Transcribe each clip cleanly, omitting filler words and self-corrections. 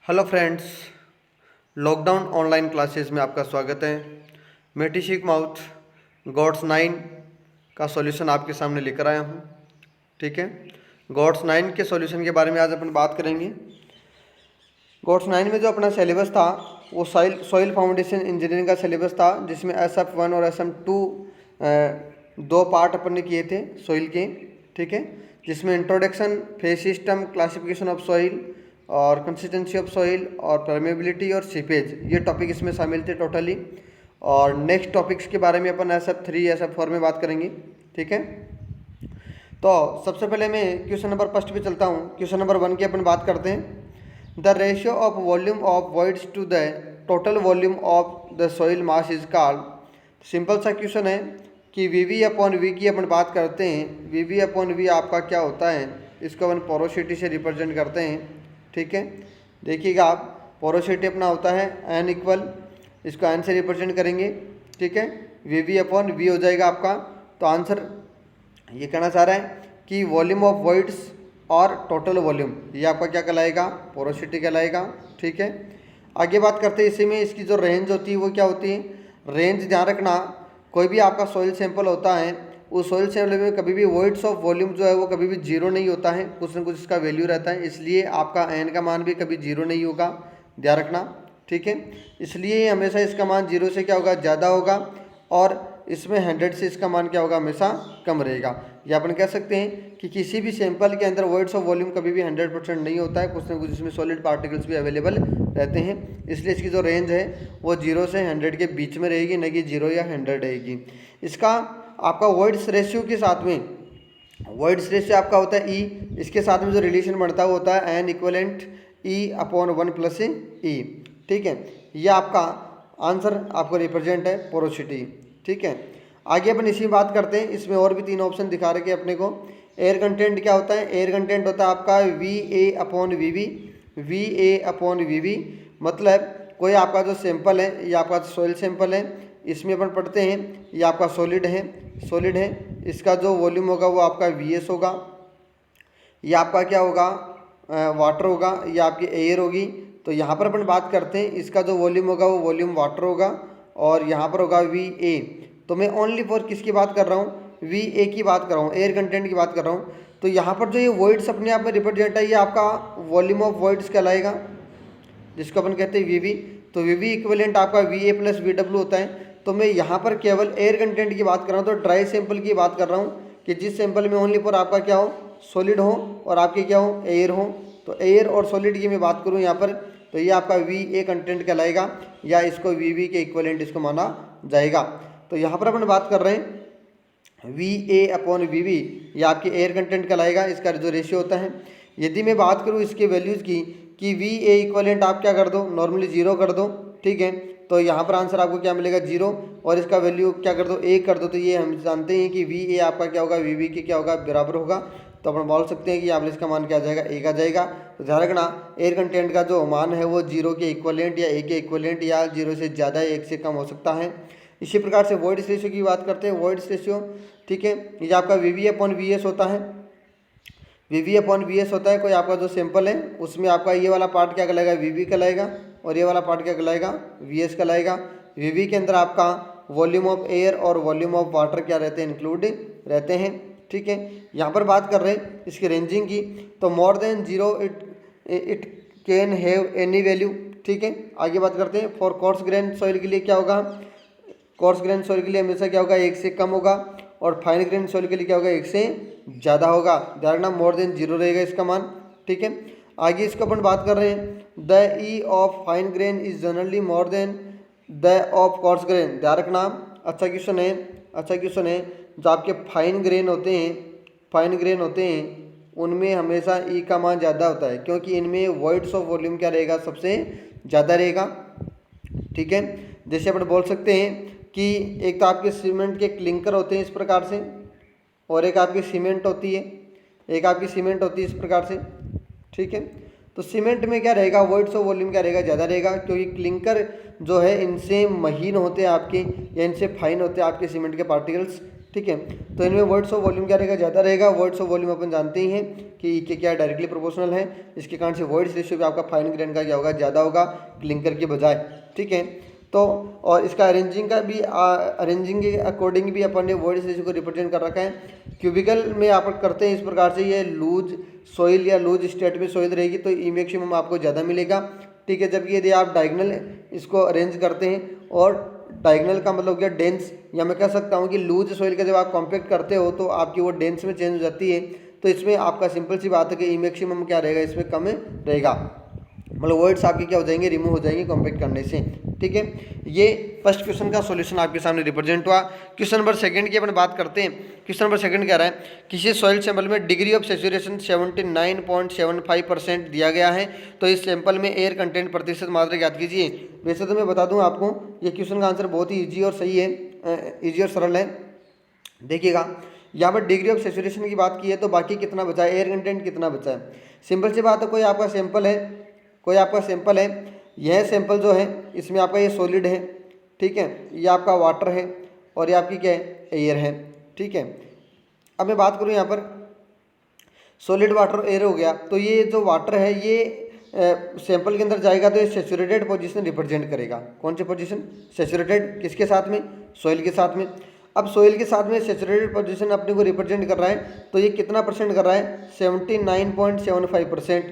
Hello friends, lockdown online classes में आपका स्वागत है। मैं टीशिक माउथ गॉड्स 9 का सॉल्यूशन आपके सामने लेकर आया हूँ। ठीक है, गॉड्स 9 के सॉल्यूशन के बारे में आज अपन बात करेंगे। गॉड्स 9 में जो अपना सिलेबस था वो सॉइल फाउंडेशन इंजीनियरिंग का सिलेबस था, जिसमें SF1 और SM2 दो पार्ट अपन ने किए थे सॉइल के। ठीक है, जिसमें introduction, phase system, classification of soil और कंसिस्टेंसी ऑफ सॉइल और परमेबिलिटी और सीपेज, ये टॉपिक इसमें शामिल थे टोटली। और नेक्स्ट टॉपिक्स के बारे में अपन SF3 SF4 में बात करेंगे। ठीक है, तो सबसे पहले मैं क्वेश्चन नंबर फर्स्ट पे चलता हूँ। क्वेश्चन नंबर 1 की अपन बात करते हैं। The ratio of volume of voids to the total volume of the soil mass is called. Simple सा क्वेश्चन है कि VV अपॉन V की अपन बात करते हैं। VV अपॉन V आपका क्या होता है, इसको अपन पोरोसिटी से रिप्रेजेंट करते हैं। ठीक है, देखिएगा आप, पोरोसिटी अपना होता है N इक्वल, इसको N से रिप्रेजेंट करेंगे। ठीक है, VV अपॉन V हो जाएगा आपका। तो आंसर ये कहना चाह रहा है कि वॉल्यूम ऑफ वॉइड्स और टोटल वॉल्यूम, ये आपका क्या कहलाएगा, पोरोसिटी कहलाएगा। ठीक है, आगे बात करते हैं इसी में। इसकी जो रेंज होती है वो क्या होती है, रेंज ध्यान रखना, कोई भी आपका सॉइल सैंपल होता है, उस सॉइल सैंपल में कभी भी वॉइड्स ऑफ वॉल्यूम जो है वो कभी भी जीरो नहीं होता है, कुछ ना कुछ इसका वैल्यू रहता है, इसलिए आपका N का मान भी कभी जीरो नहीं होगा, ध्यान रखना। ठीक है, इसलिए हमेशा इसका मान जीरो से क्या होगा, ज़्यादा होगा, और इसमें 100 से इसका मान क्या होगा, हमेशा कम रहेगा। या अपन कह सकते हैं कि किसी भी सैंपल के अंदर वॉइड्स ऑफ वॉल्यूम कभी भी 100% नहीं होता है, कुछ ना कुछ इसमें सॉलिड पार्टिकल्स भी अवेलेबल रहते हैं, इसलिए इसकी जो रेंज है वो 0 से 100 के बीच में रहेगी, न कि 0 या 100 रहेगी। इसका आपका वॉइड्स रेशियो के साथ में, वॉइड्स रेशियो आपका होता है E, इसके साथ में जो रिलेशन बनता है वो होता है N equivalent E upon 1 plus E। ठीक है, ये आपका आंसर आपको रिप्रेजेंट है पोरोसिटी। ठीक है, आगे अपन इसी बात करते हैं। इसमें और भी 3 ऑप्शन दिखा रखे अपने को। एयर कंटेंट क्या होता है, एयर कंटेंट होता है आपका VA upon VB। VA upon VB मतलब कोई आपका जो सैंपल है, ये आपका सॉइल सैंपल है, इसमें अपन पढ़ते हैं ये आपका सॉलिड है, इसका जो वॉल्यूम होगा वो आपका VS होगा, ये आपका क्या होगा, वाटर होगा, ये आपकी एयर होगी। तो यहाँ पर अपन बात करते हैं इसका जो वॉल्यूम होगा वो वॉल्यूम वाटर होगा, और यहाँ पर होगा VA। तो मैं ओनली फॉर किसकी बात कर रहा हूँ, VA की बात कर रहा हूँ, एयर कंटेंट की बात कर रहा हूँ। तो यहाँ पर जो ये वॉइड्स अपने आप में रिप्रेजेंट है, ये आपका वॉल्यूम ऑफ वॉइड्स कहलाएगा, जिसको अपन कहते हैं VV। तो VV इक्विवेलेंट आपका VA प्लस VW होता है। तो मैं यहाँ पर केवल एयर कंटेंट की बात कर रहा हूँ, तो ड्राई सैंपल की बात कर रहा हूँ कि जिस सैंपल में ओनली फॉर आपका क्या हो, सॉलिड हो, और आपके क्या हो, एयर हो। तो एयर और सॉलिड की मैं बात करूँ यहाँ पर, तो ये आपका VA कंटेंट कहलाएगा, या इसको VV के इक्विवेलेंट इसको माना जाएगा। तो यहाँ पर अपन बात कर रहे हैं VA अपॉन VB, ये आपके एयर कंटेंट कहलाएगा, इसका जो रेशियो होता है। यदि मैं बात करूँ इसके वैल्यूज़ की कि VA इक्विवेलेंट आप क्या कर दो, नॉर्मली 0 कर दो। ठीक है, तो यहाँ पर आंसर आपको क्या मिलेगा, 0, और इसका वैल्यू क्या कर दो, 1 कर दो। तो ये हम जानते हैं कि VA आपका क्या होगा, VB के क्या होगा, बराबर होगा। तो अपन बोल सकते हैं कि यहाँ पर इसका मान क्या आ जाएगा, 1 आ जाएगा। तो ध्यान रखना, एयर कंटेंट का जो मान है वो 0 के इक्विवेलेंट या 1 के इक्विवेलेंट, या 0 से ज़्यादा 1 से कम हो सकता है। इसी प्रकार से वॉइड्स रेशियो की बात करते हैं। वॉइड्स रेशियो, ठीक है, ये आपका VV अपॉन VS होता है। VV अपॉन VS होता है, कोई आपका जो सैंपल है उसमें आपका ये वाला पार्ट क्या कहलाएगा, VV कहलाएगा, और ये वाला पार्ट क्या कहलाएगा, VS कहलाएगा। VV के अंदर आपका वॉल्यूम ऑफ एयर और वॉल्यूम ऑफ वाटर क्या रहते हैं, इंक्लूड रहते हैं। ठीक है, यहाँ पर बात कर रहे हैं इसकी रेंजिंग की, तो more than 0 it can have any value. ठीक है, आगे बात करते हैं। फॉर कोर्स ग्रेन सॉइल के लिए क्या होगा, कोर्स ग्रेन सॉइल के लिए हमेशा क्या होगा, 1 से कम होगा, और फाइन ग्रेन सॉइल के लिए क्या होगा, 1 से ज़्यादा होगा। ध्यान रखना, मोर देन 0 रहेगा इसका मान। ठीक है, आगे इसको अपन बात कर रहे हैं। The E of fine grain is generally more than the of coarse grain. ध्यान रखना, अच्छा क्वेश्चन है, अच्छा क्वेश्चन है। जो आपके फाइन ग्रेन होते हैं उनमें हमेशा E का मान ज़्यादा होता है, क्योंकि इनमें वॉइड्स ऑफ वॉल्यूम क्या रहेगा, सबसे ज़्यादा रहेगा। ठीक है, जैसे अपन बोल सकते हैं कि एक तो आपके सीमेंट के क्लिंकर होते हैं इस प्रकार से, और एक आपकी सीमेंट होती है, इस प्रकार से। ठीक है, तो सीमेंट में क्या रहेगा, वॉइड्स ऑफ वॉल्यूम क्या रहेगा, ज़्यादा रहेगा, क्योंकि क्लिंकर जो है इनसे महीन होते हैं आपके, या इनसे फाइन होते हैं आपके सीमेंट के पार्टिकल्स। ठीक है। तो इनमें वर्ड्स ऑफ वॉल्यूम क्या रहेगा, ज़्यादा रहेगा। वर्ड्स ऑफ वॉल्यूम अपन जानते ही हैं कि के क्या डायरेक्टली प्रोपोर्शनल है, इसके कारण से वर्ड्स रेशियो भी आपका फाइन ग्रेन का क्या होगा, ज़्यादा होगा क्लिंकर के बजाय, ठीक है। तो और इसका अरेंजिंग का भी अरेंजिंग के अकॉर्डिंग भी अपन ने वर्ड्स रेशियो को रिप्रेजेंट कर रखा है। क्यूबिकल में आप करते हैं इस प्रकार से, ये लूज सॉइल या लूज स्टेट में सॉइल रहेगी तो ई मैक्सिमम आपको ज़्यादा मिलेगा, ठीक है। जबकि यदि आप डायगनल इसको अरेंज करते हैं, और डायगनल का मतलब क्या, डेंस, या मैं कह सकता हूँ कि लूज सॉइल का जब आप कॉम्पैक्ट करते हो तो आपकी वो डेंस में चेंज हो जाती है। तो इसमें आपका सिंपल सी बात है कि ई मैक्सिमम क्या रहेगा, इसमें कम रहेगा, मतलब वर्ड्स आपके क्या हो जाएंगे, रिमूव हो जाएंगे कॉम्पैक्ट करने से, ठीक है। ये फर्स्ट क्वेश्चन का सॉल्यूशन आपके सामने रिप्रेजेंट हुआ। क्वेश्चन नंबर सेकंड की अपन बात करते हैं। क्वेश्चन नंबर सेकंड कह रहा है किसी सॉइल सैंपल में डिग्री ऑफ सेचुरेशन 79.75% दिया गया है, तो इस सैंपल में एयर कंटेंट प्रतिशत मात्रा ज्ञात कीजिए। वैसे तो मैं बता दूं आपको, ये क्वेश्चन का आंसर बहुत ही ईजी और सही है, ईजी और सरल है। देखिएगा यहाँ पर डिग्री ऑफ सेचुरेशन की बात की है, तो बाकी कितना बचा है, एयर कंटेंट कितना बचा है। सिंपल सी बात है, कोई आपका सैंपल है, यह सैंपल जो है इसमें आपका ये सॉलिड है, ठीक है, ये आपका वाटर है, और ये आपकी क्या है, एयर है, ठीक है। अब मैं बात करूँ यहाँ पर सॉलिड वाटर एयर हो गया, तो ये जो वाटर है ये सैंपल के अंदर जाएगा तो ये सेचुरेटेड पोजीशन रिप्रेजेंट करेगा। कौन सी पोजीशन, सेचुरेटेड, किसके साथ में, सॉइल के साथ में। अब सॉइल के साथ में सेचुरेटेड पोजीशन अपने को रिप्रेजेंट कर रहा है, तो ये कितना परसेंट कर रहा है, 79.75%,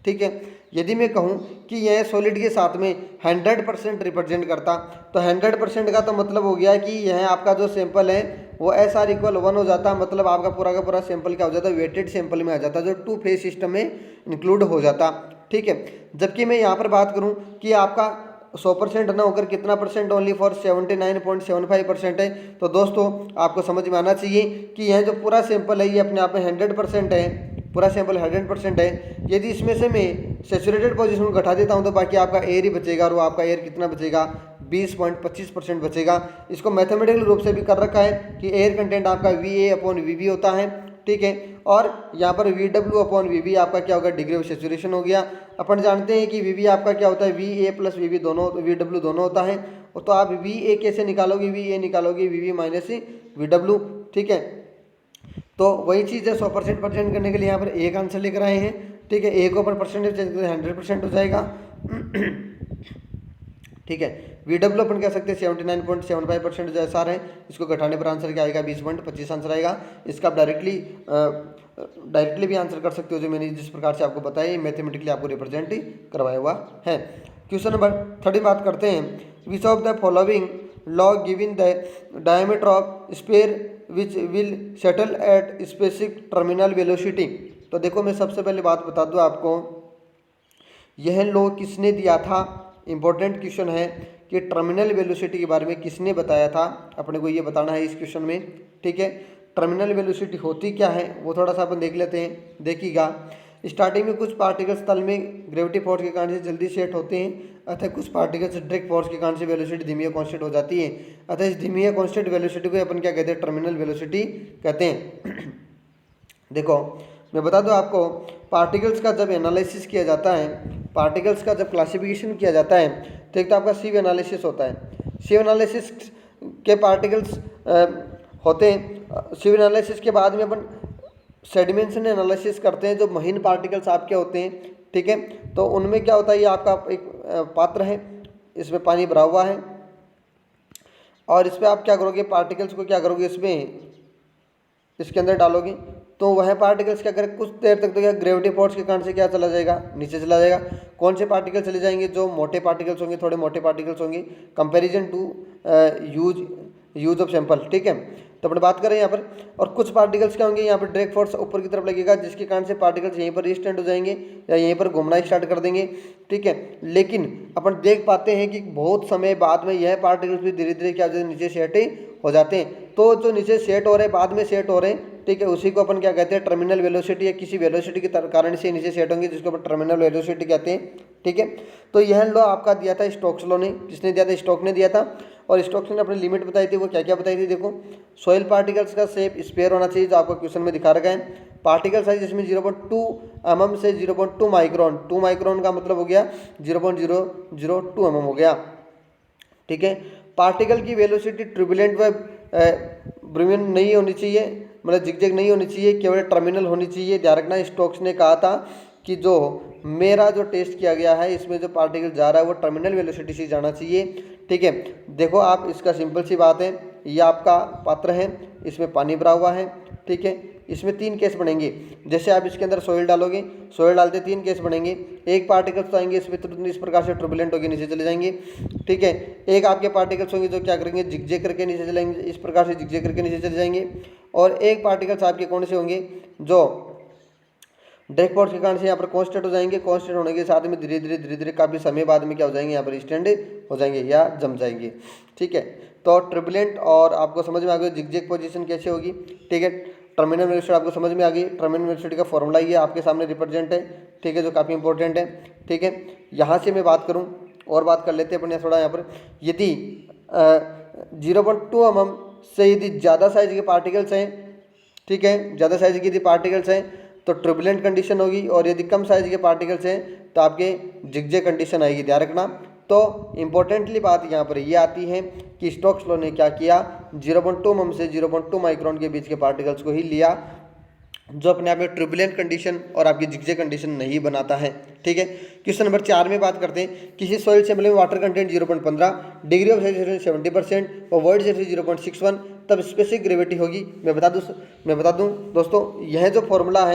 ठीक है। यदि मैं कहूँ कि यह सॉलिड के साथ में 100% रिप्रेजेंट करता, तो 100% का तो मतलब हो गया कि यह आपका जो सैंपल है वो SR=1 हो जाता, मतलब आपका पूरा का पूरा सैंपल क्या हो जाता, वेटेड सैंपल में आ जाता, जो 2 फेज सिस्टम में इंक्लूड हो जाता, ठीक है। जबकि मैं यहाँ पर बात करूँ कि आपका 100% ना होकर कितना परसेंट, ओनली फॉर 79.75% है, तो दोस्तों आपको समझ में आना चाहिए कि यह जो पूरा सैंपल है ये अपने आप में 100% है, पूरा सैंपल 100% है। यदि इसमें से मैं सेचुरेटेड पोजीशन को घटा देता हूं तो बाकी आपका एयर ही बचेगा, और वो आपका एयर कितना बचेगा, 20.25% बचेगा। इसको मैथमेटिकल रूप से भी कर रखा है कि एयर कंटेंट आपका VA/VB होता है, ठीक है। और यहाँ पर VW/VB आपका क्या होगा, डिग्री ऑफ सेचुरेशन हो गया। अपन जानते हैं कि VB आपका क्या होता है, VA + VB दोनों, VW दोनों होता है। तो आप VA कैसे निकालोगे, VA निकालोगे VB - VW, ठीक है। तो वही चीज़ है, 100% करने के लिए यहाँ पर एक आंसर लेकर आए हैं, ठीक है। एक ऊपर परसेंटेज 100% हो जाएगा, ठीक है। VW अपन कह सकते हैं 79.75% जो SR है, इसको घटाने पर आंसर क्या आएगा, 20.25 आंसर आएगा। इसका आप डायरेक्टली भी आंसर कर सकते हो, जो मैंने जिस प्रकार से आपको बताया, मैथमेटिकली आपको रिप्रेजेंट करवाया हुआ है। क्वेश्चन नंबर 3 बात करते हैं, which of the following law giving the diameter of sphere which will settle at specific terminal velocity. तो देखो मैं सबसे पहले बात बता दूं आपको, यह लॉ किसने दिया था, इंपॉर्टेंट क्वेश्चन है कि टर्मिनल वेलोसिटी के बारे में किसने बताया था, अपने को ये बताना है इस क्वेश्चन में, ठीक है। टर्मिनल वेलोसिटी होती क्या है वो थोड़ा सा अपन देख लेते हैं। देखिएगा, स्टार्टिंग में कुछ पार्टिकल्स तल में ग्रेविटी फोर्स के कारण से जल्दी सेट होते हैं, अतः कुछ पार्टिकल्स डायरेक्ट फोर्स के कारण से वेलोसिटी धीमी या कांस्टेंट हो जाती है, अतः इस धीमी या कांस्टेंट वेलोसिटी को अपन क्या कहते हैं, टर्मिनल वेलोसिटी कहते हैं। देखो मैं बता दूं आपको, पार्टिकल्स का जब एनालिसिस किया जाता है, पार्टिकल्स का जब क्लासिफिकेशन किया जाता है, तो एक तो आपका सीव एनालिसिस होता है। सीव एनालिसिस के पार्टिकल्स होते हैं। सीव एनालिसिस के बाद में अपन सेडिमेंशन एनालिसिस करते हैं, जो महीन पार्टिकल्स आपके होते हैं, ठीक है। तो उनमें क्या होता है, ये आपका एक पात्र है, इसमें पानी भरा हुआ है, और इस पर आप क्या करोगे, पार्टिकल्स को क्या करोगे, इसके अंदर डालोगे, तो वह पार्टिकल्स क्या करें, कुछ देर तक तो क्या ग्रेविटी फोर्स के कारण से क्या चला जाएगा, नीचे चला जाएगा। कौन से पार्टिकल चले जाएंगे, जो मोटे पार्टिकल्स होंगे, थोड़े मोटे पार्टिकल्स होंगे, comparison to use of sample, ठीक है। तो अपन बात करें यहाँ पर, और कुछ पार्टिकल्स क्या होंगे, यहाँ पर डायरेक्ट फोर्स ऊपर की तरफ लगेगा, जिसके कारण से पार्टिकल्स यहीं पर रिस्टेंड हो जाएंगे या यहीं पर घूमना स्टार्ट कर देंगे, ठीक है। लेकिन अपन देख पाते हैं कि बहुत समय बाद में यह पार्टिकल्स भी धीरे धीरे क्या हो जाते हैं, नीचे सेट हो जाते हैं। तो जो नीचे सेट हो रहे हैं, बाद में सेट हो रहे हैं, ठीक है, उसी को अपन क्या कहते हैं, टर्मिनल वेलोसिटी, या किसी वेलोसिटी के कारण से नीचे सेट होंगे, जिसको अपन टर्मिनल वेलोसिटी कहते हैं, ठीक है। तो यह लॉ आपका दिया था स्टोक्स लॉ ने, किसने दिया था, स्टोक्स ने दिया था। और स्टोक्स ने अपनी लिमिट बताई थी, वो क्या क्या बताई थी, देखो, सॉइल पार्टिकल्स का शेप स्फीयर होना चाहिए, जो आपको क्वेश्चन में दिखा रखा है। पार्टिकल साइज जिसमें 0.2 mm से 0.2 माइक्रोन, 2 माइक्रोन का मतलब हो गया 0.002 mm हो गया, ठीक है। पार्टिकल की वेलोसिटी ट्यूबुलेंट व ब्रिमियन नहीं होनी चाहिए, मतलब जिगजैग नहीं होनी चाहिए, केवल टर्मिनल होनी चाहिए। ध्यान रखना, स्टोक्स ने कहा था कि जो मेरा जो टेस्ट किया गया है इसमें जो पार्टिकल जा रहा है वो टर्मिनल वेलोसिटी से जाना चाहिए। ठीक है, देखो आप, इसका सिंपल सी बात है, ये आपका पात्र है, इसमें पानी भरा हुआ है। ठीक है, इसमें 3 केस बनेंगे। जैसे आप इसके अंदर सोइल डालोगे, सोइल डालते 3 केस बनेंगे। एक पार्टिकल्स तो आएंगे इसमें इस प्रकार से ट्रुबुलेंट होकर नीचे चले जाएंगे। ठीक है, एक आपके पार्टिकल्स होंगे जो क्या करेंगे, जिगजैग करके नीचे चलेंगे, इस प्रकार से जिगजैग करके नीचे चले जाएंगे। और एक पार्टिकल्स आपके कौन से होंगे, जो ड्रैग फोर्स के कारण से यहाँ पर कांस्टेंट हो जाएंगे। कांस्टेंट होने के साथ में धीरे धीरे काफ़ी समय बाद में क्या हो जाएंगे, यहाँ पर स्टैंड हो जाएंगे या जम जाएंगे। ठीक है, तो ट्रिबुलेंट और आपको समझ में आ गया जिगजैग पोजीशन कैसे होगी। ठीक है, टर्मिनल वेलोसिटी आपको समझ में आ गई। टर्मिनल वेलोसिटी का फॉर्मूला ये आपके सामने रिप्रेजेंट है। ठीक है, जो काफ़ी इंपॉर्टेंट है। ठीक है, यहाँ से मैं बात करूँ और बात कर लेते हैं अपने थोड़ा यहाँ पर, यदि 0.2 mm से यदि ज़्यादा साइज के पार्टिकल्स हैं, ठीक है, ज़्यादा साइज की यदि पार्टिकल्स हैं तो ट्रिबुलेंट कंडीशन होगी, और यदि कम साइज के पार्टिकल्स हैं तो आपके जिगजैग कंडीशन आएगी। ध्यान रखना। तो इम्पोर्टेंटली बात यहाँ पर ये आती है कि स्टोक्स लॉ ने क्या किया, 0.2 mm से 0.2 माइक्रोन के बीच के पार्टिकल्स को ही लिया, जो अपने आप में ट्रिबुलेंट कंडीशन और आपकी जिगजैग कंडीशन नहीं बनाता है। ठीक है, क्वेश्चन नंबर 4 में बात करते हैं, किसी सॉइल सैंपल में water content 0.15, degree of saturation 70% और वॉइड सैचुरेशन 0.61, तब स्पेसिफिक ग्रेविटी होगी। मैं बता दूं दोस्तों, यह जो फॉर्मूला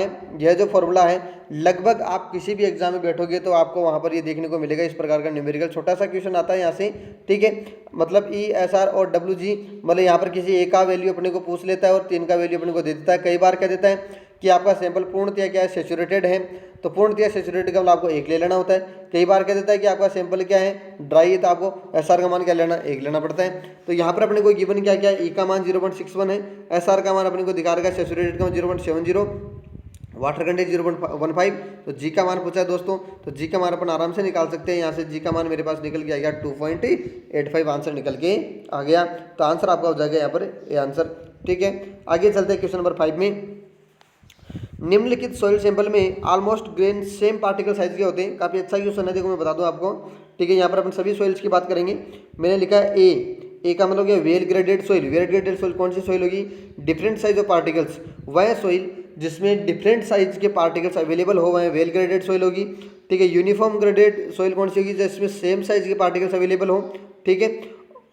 है लगभग आप किसी भी एग्जाम में बैठोगे तो आपको वहाँ पर ये देखने को मिलेगा। इस प्रकार का न्यूमेरिकल छोटा सा क्वेश्चन आता है यहाँ से। ठीक है, मतलब ESR और WG, मतलब यहाँ पर किसी एक का वैल्यू अपने को पूछ लेता है और 3 का वैल्यू अपने को दे देता है। कई बार कह देता है कि आपका सैंपल पूर्णतया क्या है, सैचुरेटेड है, तो पूर्णतया सैचुरेटेड का मतलब आपको 1 ले लेना होता है। कई बार कह देता है कि आपका सैंपल क्या है, ड्राई है, तो आपको SR का मान क्या लेना, 1 लेना पड़ता है। तो यहाँ पर अपने को गिवन क्या क्या है, E का मान 0.61 है, SR का मान अपने को दिखा रखा है, सैचुरेटेड का मान 0.70, वाटर कंटेंट 0.15, तो जी का मान पूछा है दोस्तों, तो जी का मान अपन आराम से निकाल सकते हैं। यहाँ से जी का मान मेरे पास निकल के आ गया 2.85 आंसर निकल के आ गया। तो आंसर आपका हो जाएगा यहाँ पर ये आंसर। ठीक है, आगे चलते हैं क्वेश्चन नंबर 5 में। निम्नलिखित सॉइल सैंपल में almost grain same particle size के होते हैं। काफ़ी अच्छा क्वेश्चन है, देखो मैं बता दूं आपको। ठीक है, यहाँ पर अपन सभी सॉइल्स की बात करेंगे। मैंने लिखा है ए का मतलब क्या, well graded soil. Well graded soil कौन सी सॉइल होगी, डिफरेंट साइज ऑफ पार्टिकल्स, वह सॉइल जिसमें डिफरेंट साइज के पार्टिकल्स अवेलेबल हो, वह वेल ग्रेडेड सॉइल होगी। ठीक है, यूनिफॉर्म ग्रेडेड सॉइल कौन सी होगी, जिसमें सेम साइज के पार्टिकल्स अवेलेबल हो। ठीक है,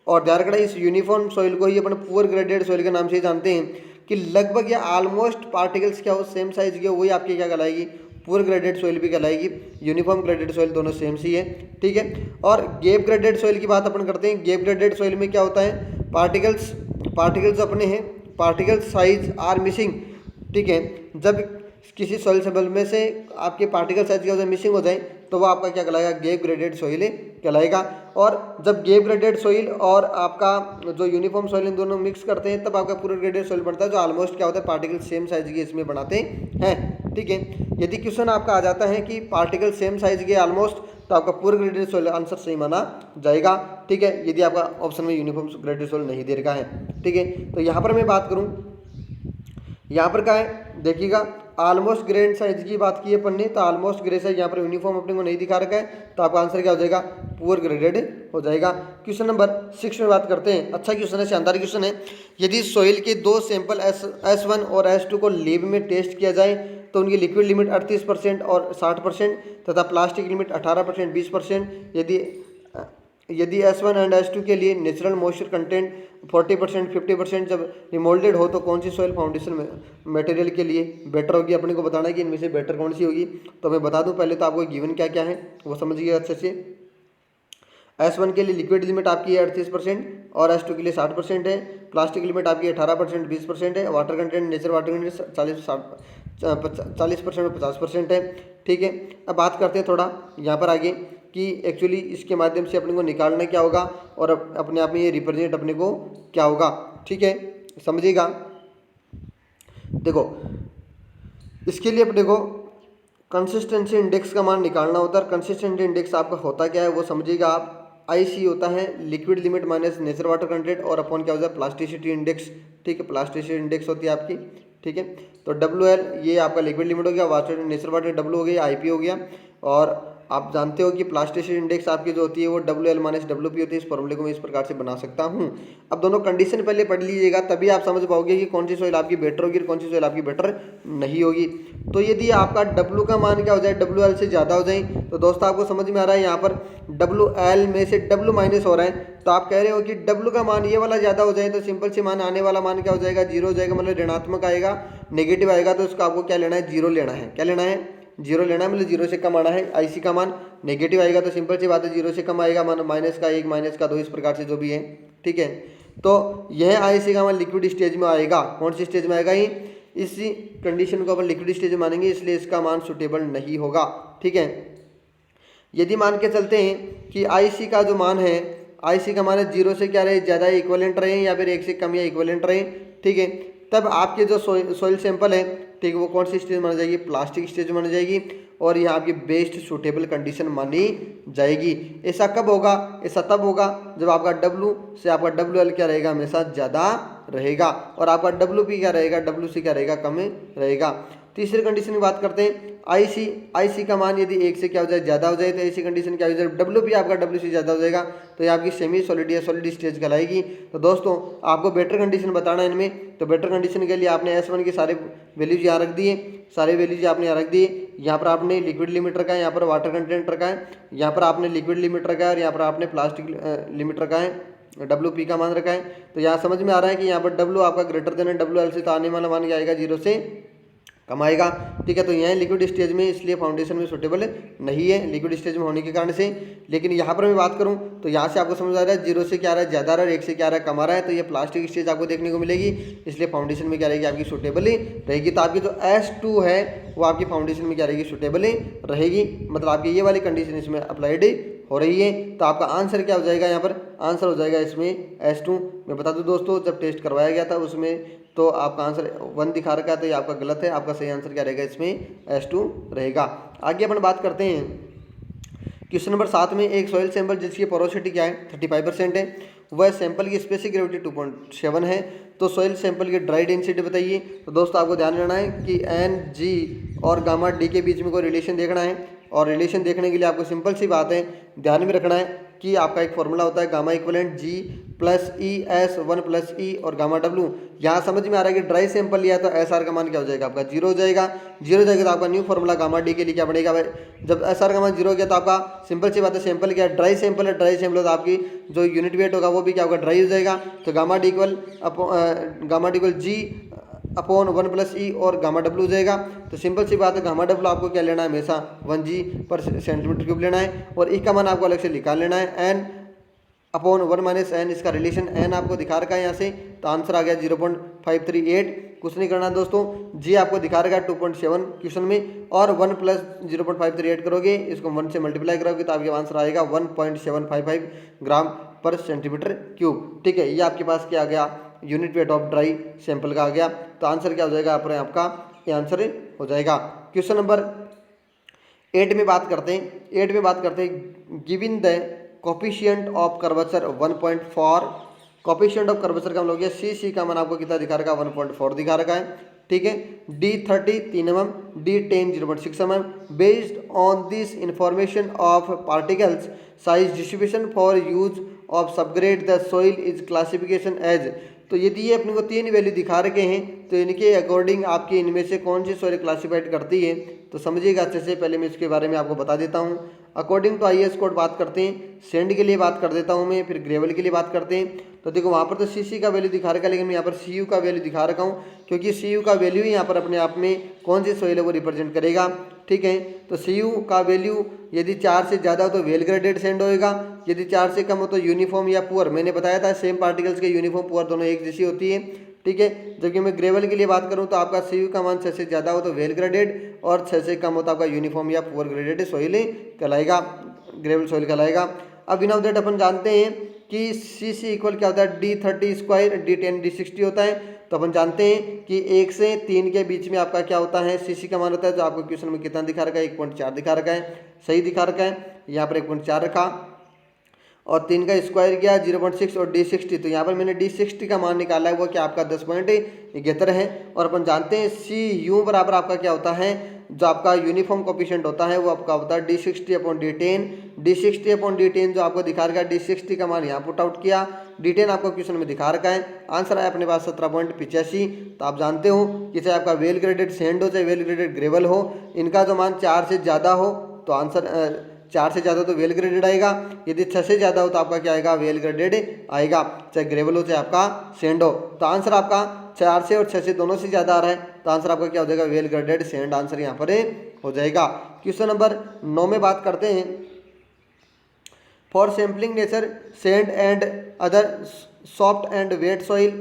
और ध्यान रखना इस यूनिफॉर्म सॉइल को ही अपन पुअर ग्रेडेड सॉइल के नाम से ही जानते हैं, कि लगभग या ऑलमोस्ट पार्टिकल्स क्या हो, सेम साइज के हो, वही आपकी क्या कहलाएगी, पुअर ग्रेडेड सॉइल भी कहलाएगी। यूनिफॉर्म ग्रेडेड सॉइल दोनों सेम सी है। ठीक है, और गैप ग्रेडेड सॉइल की बात अपन करते हैं। गैप ग्रेडेड सॉइल में क्या होता है, पार्टिकल्स अपने हैं, पार्टिकल साइज आर मिसिंग। ठीक है, जब किसी सॉइल सैंपल में से आपके पार्टिकल साइज क्या हो जाए, मिसिंग हो जाए, तो वो आपका क्या कहलाएगा, गैप ग्रेडेड सॉइल कहलाएगा। और जब गैप ग्रेडेड सॉइल और आपका जो यूनिफॉर्म सॉइल इन दोनों मिक्स करते हैं तब आपका पूरा ग्रेडेड सॉइल बनता है, जो ऑलमोस्ट क्या होता है, पार्टिकल सेम साइज के इसमें बनाते हैं। ठीक है, यदि क्वेश्चन आपका आ जाता है कि पार्टिकल सेम साइज के ऑलमोस्ट, तो आपका पूरा ग्रेडेड सॉइल आंसर सही माना जाएगा। ठीक है, यदि आपका ऑप्शन में यूनिफॉर्म ग्रेडेड सॉइल नहीं दे रखा है। ठीक है, तो यहाँ पर मैं बात करूँ, यहाँ पर क्या है देखिएगा, ऑलमोस्ट ग्रेन साइज की बात की है अपन ने, तो ऑलमोस्ट ग्रे साइज यहाँ पर यूनिफॉर्म अपने को नहीं दिखा रखा है, तो आपका आंसर क्या हो जाएगा, पुअर ग्रेडेड हो जाएगा। क्वेश्चन नंबर 6 में बात करते हैं। अच्छा क्वेश्चन है, शानदार क्वेश्चन है। यदि सॉइल के 2 सैंपल S1 और S2 को लैब में टेस्ट किया जाए तो उनकी लिक्विड लिमिट 38% और 60% तथा प्लास्टिक लिमिट 18% 20%। यदि S1 एंड S2 के लिए नेचुरल मॉइस्चर कंटेंट 40% 50% जब रिमोल्डेड हो, तो कौन सी सॉइल फाउंडेशन मटेरियल के लिए बेटर होगी। अपने को बताना है कि इनमें से बेटर कौन सी होगी। तो मैं बता दूं पहले तो आपको गिवन क्या क्या है वो समझिए अच्छे से। S1 के लिए लिक्विड लिमिट आपकी है 38% और S2 के लिए 60% है। प्लास्टिक लिमिट आपकी 18% 20% है। Water content, natural water content 40% और 50% है। ठीक है, अब बात करते हैं थोड़ा यहाँ पर आगे कि एक्चुअली इसके माध्यम से अपने को निकालना क्या होगा और अपने आप में ये रिप्रेजेंट अपने को क्या होगा। ठीक है, समझिएगा। देखो, इसके लिए अपने को कंसिस्टेंसी इंडेक्स का मान निकालना होता है। कंसिस्टेंसी इंडेक्स आपका होता क्या है वो समझिएगा आप। IC होता है liquid limit minus natural water content और अपॉन क्या होता है, प्लास्टिसिटी इंडेक्स। ठीक है, प्लास्टिसिटी इंडेक्स होती है आपकी। ठीक है, तो WL ये आपका लिक्विड लिमिट हो गया, वाटर नेचुरल वाटर W हो गया, IP हो गया, और आप जानते हो कि प्लास्टिसिटी इंडेक्स आपकी जो होती है वो WL माइनस WP होती है। इस फॉर्मूले को मैं इस प्रकार से बना सकता हूँ। अब दोनों कंडीशन पहले पढ़ लीजिएगा, तभी आप समझ पाओगे कि कौन सी सॉइल आपकी बेटर होगी और कौन सी सॉइल आपकी बेटर नहीं होगी। तो यदि आपका W का मान क्या हो जाए, WL से ज़्यादा हो जाए, तो दोस्तों आपको समझ में आ रहा है यहाँ पर WL में से W माइनस हो रहा है, तो आप कह रहे हो कि W का मान ये वाला ज़्यादा हो जाए, तो सिंपल से मान आने वाला मान क्या हो जाएगा, 0 हो जाएगा, मतलब ऋणात्मक आएगा, नेगेटिव आएगा, तो उसका आपको क्या लेना है, 0 लेना है। क्या लेना है, 0 लेना है, मतलब 0 से कम आना है। IC का मान नेगेटिव आएगा तो सिंपल सी बात है 0 से कम आएगा, मान माइनस का 1 माइनस का 2 इस प्रकार से जो भी है, ठीक है। तो यह IC का मान लिक्विड स्टेज में आएगा। कौन सी स्टेज में आएगा, ये इसी कंडीशन को अपन लिक्विड स्टेज में मानेंगे, इसलिए इसका मान सुटेबल नहीं होगा, ठीक है। यदि मान के चलते हैं कि IC का जो मान है, IC का मान है 0 से क्या रहे, ज़्यादा इक्विवेलेंट रहे या फिर 1 से कम या इक्विवेलेंट रहे, ठीक है। तब आपके जो सॉइल सैंपल है, ठीक है, वो कौन सी स्टेज मानी जाएगी, प्लास्टिक स्टेज मानी जाएगी, और यहाँ आपकी बेस्ट सूटेबल कंडीशन मानी जाएगी। ऐसा कब होगा, ऐसा तब होगा जब आपका W से आपका WL क्या रहेगा, हमेशा ज़्यादा रहेगा, और आपका WP क्या रहेगा, W से क्या रहेगा, कम रहेगा। तीसरी कंडीशन की बात करते हैं, IC का मान यदि 1 से क्या हो जाए, ज़्यादा हो जाए, तो ऐसी कंडीशन क्या हो जाए, WP आपका W से ज़्यादा हो जाएगा, तो ये आपकी सेमी सॉलिड या सॉलिड स्टेज कहलाएगी। तो दोस्तों आपको बेटर कंडीशन बताना है इनमें, तो बेटर कंडीशन के लिए आपने S1 के सारे वैल्यूज यहाँ रख दिए, सारे वैल्यूज आपने यहाँ रख दिए। यहाँ पर आपने लिक्विड लिमिट रखा है, यहाँ पर वाटर कंटेंट रखा है, यहाँ पर आपने लिक्विड लिमिट रखा है, और यहाँ पर आपने प्लास्टिक लिमिट रखा है, WP का मान रखा है। तो यहाँ समझ में आ रहा है कि यहाँ पर W आपका ग्रेटर देन WL से, तो आने वाला मान क्या आएगा, 0 से कम आएगा, ठीक है। तो यह लिक्विड स्टेज में, इसलिए फाउंडेशन में सूटेबल नहीं है लिक्विड स्टेज में होने के कारण से। लेकिन यहाँ पर मैं बात करूँ तो यहाँ से आपको समझ आ रहा है 0 से क्या आ रहा है, ज़्यादा आ रहा है, 1 से क्या आ रहा है, कम आ रहा है, तो ये प्लास्टिक स्टेज आपको देखने को मिलेगी, इसलिए फाउंडेशन में क्या रहेगी, आपकी सूटेबल ही रहेगी। तो आपकी जो S2 है वो आपकी फाउंडेशन में क्या रहेगी, सूटेबल ही रहेगी, मतलब आपकी ये वाली कंडीशन इसमें अप्लाइड हो रही है। तो आपका आंसर क्या हो जाएगा, यहाँ पर आंसर हो जाएगा इसमें S2। मैं बता दूं दोस्तों, जब टेस्ट करवाया गया था उसमें तो आपका आंसर 1 दिखा रखा है, तो ये आपका गलत है, आपका सही आंसर क्या रहेगा, इसमें S2 रहेगा। आगे अपन बात करते हैं क्वेश्चन नंबर 7 में, एक सॉइल सैंपल जिसकी पोरोसिटी क्या है, 35% है, वह सैंपल की स्पेसिफिक ग्रेविटी 2.7 है, तो सॉइल सैंपल की ड्राई डेंसिटी बताइए। तो दोस्तों आपको ध्यान रखना है कि NG और गामा D के बीच में कोई रिलेशन देखना है, और रिलेशन देखने के लिए आपको सिंपल सी बात है, ध्यान में रखना है कि आपका एक फॉर्मूला होता है gamma equivalent G plus ES 1 plus E और गामा W। यहाँ समझ में आ रहा है कि ड्राई सैंपल लिया तो SR का मान क्या हो जाएगा, आपका 0 हो जाएगा। 0 हो जाएगा तो आपका न्यू फॉर्मूला गामा D के लिए क्या बनेगा, जब SR का मान 0 हो गया तो आपका सिंपल सी बात है, सैंपल क्या ड्राई सैंपल है, ड्राई सैंपल तो आपकी जो यूनिट वेट होगा वो भी क्या होगा, ड्राई हो जाएगा। तो gamma D equal G upon 1 plus E और गामा W हो जाएगा। तो सिंपल सी बात है, गामा W आपको क्या लेना है, हमेशा 1G पर सेंटीमीटर क्यूब लेना है, और E का मान आपको अलग से निकाल लेना है, N अपॉन 1 माइनस N, इसका रिलेशन N आपको दिखा रखा है यहाँ से, तो आंसर आ गया 0.538। कुछ नहीं करना दोस्तों, G आपको दिखा रखा है 2.7 क्वेश्चन में, और 1 प्लस 0.538 करोगे, इसको 1 से मल्टीप्लाई करोगे तो आपके आंसर आएगा 1.755 ग्राम पर सेंटीमीटर क्यूब, ठीक है। ये आपके पास क्या आ गया, unit weight of dry sample का आ गया। तो आंसर क्या हो जाएगा, आपका ये आंसर हो जाएगा। क्वेश्चन नंबर 8 में बात करते हैं, given the coefficient of curvature 1.4, coefficient of curvature का हम लोग CC का मान आपको कितना दिखा रखा है, 1.4 दिखा रखा है, ठीक है। D30 3 mm, D10 0.6 mm। Based on this information of particles size distribution for use of subgrade the soil is classification as. तो यदि ये अपने को 3 वैल्यू दिखा रखे हैं, तो इनके अकॉर्डिंग आपकी इनमें से कौन सी सॉइल क्लासिफाइड करती है, तो समझिएगा अच्छे से। पहले मैं इसके बारे में आपको बता देता हूँ। अकॉर्डिंग टू IS कोड बात करते हैं, सैंड के लिए बात कर देता हूँ मैं, फिर ग्रेवल के लिए बात करते हैं। तो देखो वहाँ पर तो CC का वैल्यू दिखा रखा है, लेकिन मैं यहाँ पर CU का वैल्यू दिखा रखा हूँ, क्योंकि CU का वैल्यू ही यहाँ पर अपने आप में कौन सी सॉइल है वो रिप्रेजेंट करेगा, ठीक है। तो CU का वैल्यू यदि 4 से ज़्यादा हो तो वेल ग्रेडेड सैंड होएगा, यदि 4 से कम हो तो यूनिफॉर्म या पुअर। मैंने बताया था सेम पार्टिकल्स के यूनिफॉर्म पुअर दोनों एक जैसी होती है, ठीक है। जबकि मैं ग्रेवल के लिए बात करूं तो आपका CU का मान 6 से ज़्यादा हो तो वेल ग्रेडेड, और 6 से कम हो तो आपका यूनिफॉर्म या पुअर ग्रेडेड सॉइल कहलाएगा, ग्रेवल सॉइल कहलाएगा। अब बिना दैट अपन जानते हैं कि CC इक्वल क्या होता है, D30 स्क्वायर, D10 D60 होता है। तो अपन जानते हैं कि 1 से 3 के बीच में आपका क्या होता है, CC का मान होता है, जो आपको क्वेश्चन में कितना दिखा रखा है, 1.4 दिखा रखा है, सही दिखा रखा है। यहाँ पर 1.4 रखा, और 3 का स्क्वायर किया 0.6, और D60, तो यहाँ पर मैंने D60 का मान निकाला है, वो क्या आपका 10.71 है। और अपन जानते हैं CU बराबर आपका क्या होता है, जो आपका यूनिफॉर्म कोफिशिएंट होता है वो आपका होता है D60/D10। D60/D10 जो आपको दिखा रखा है, D60 का मान यहाँ पुट आउट किया, D10 आपको क्वेश्चन में दिखा रखा है। आंसर आया अपने पास 17.85। तो आप जानते हो कि चाहे आपका वेल ग्रेडेड सैंड हो चाहे वेल ग्रेडेड ग्रेवल हो, इनका जो मान 4 से ज़्यादा हो तो आंसर 4 से ज़्यादा तो वेल ग्रेडेड आएगा, यदि 6 से ज़्यादा हो तो आपका क्या आएगा, वेल ग्रेडेड आएगा, चाहे ग्रेवल हो चाहे आपका सैंड हो। तो आंसर आपका 4 से और 6 से दोनों से ज़्यादा आ रहा है, तो आंसर आपका क्या हो जाएगा, वेल ग्रेडेड सैंड आंसर यहाँ पर हो जाएगा। क्वेश्चन नंबर 9 में बात करते हैं। For sampling nature sand and other soft and wait soil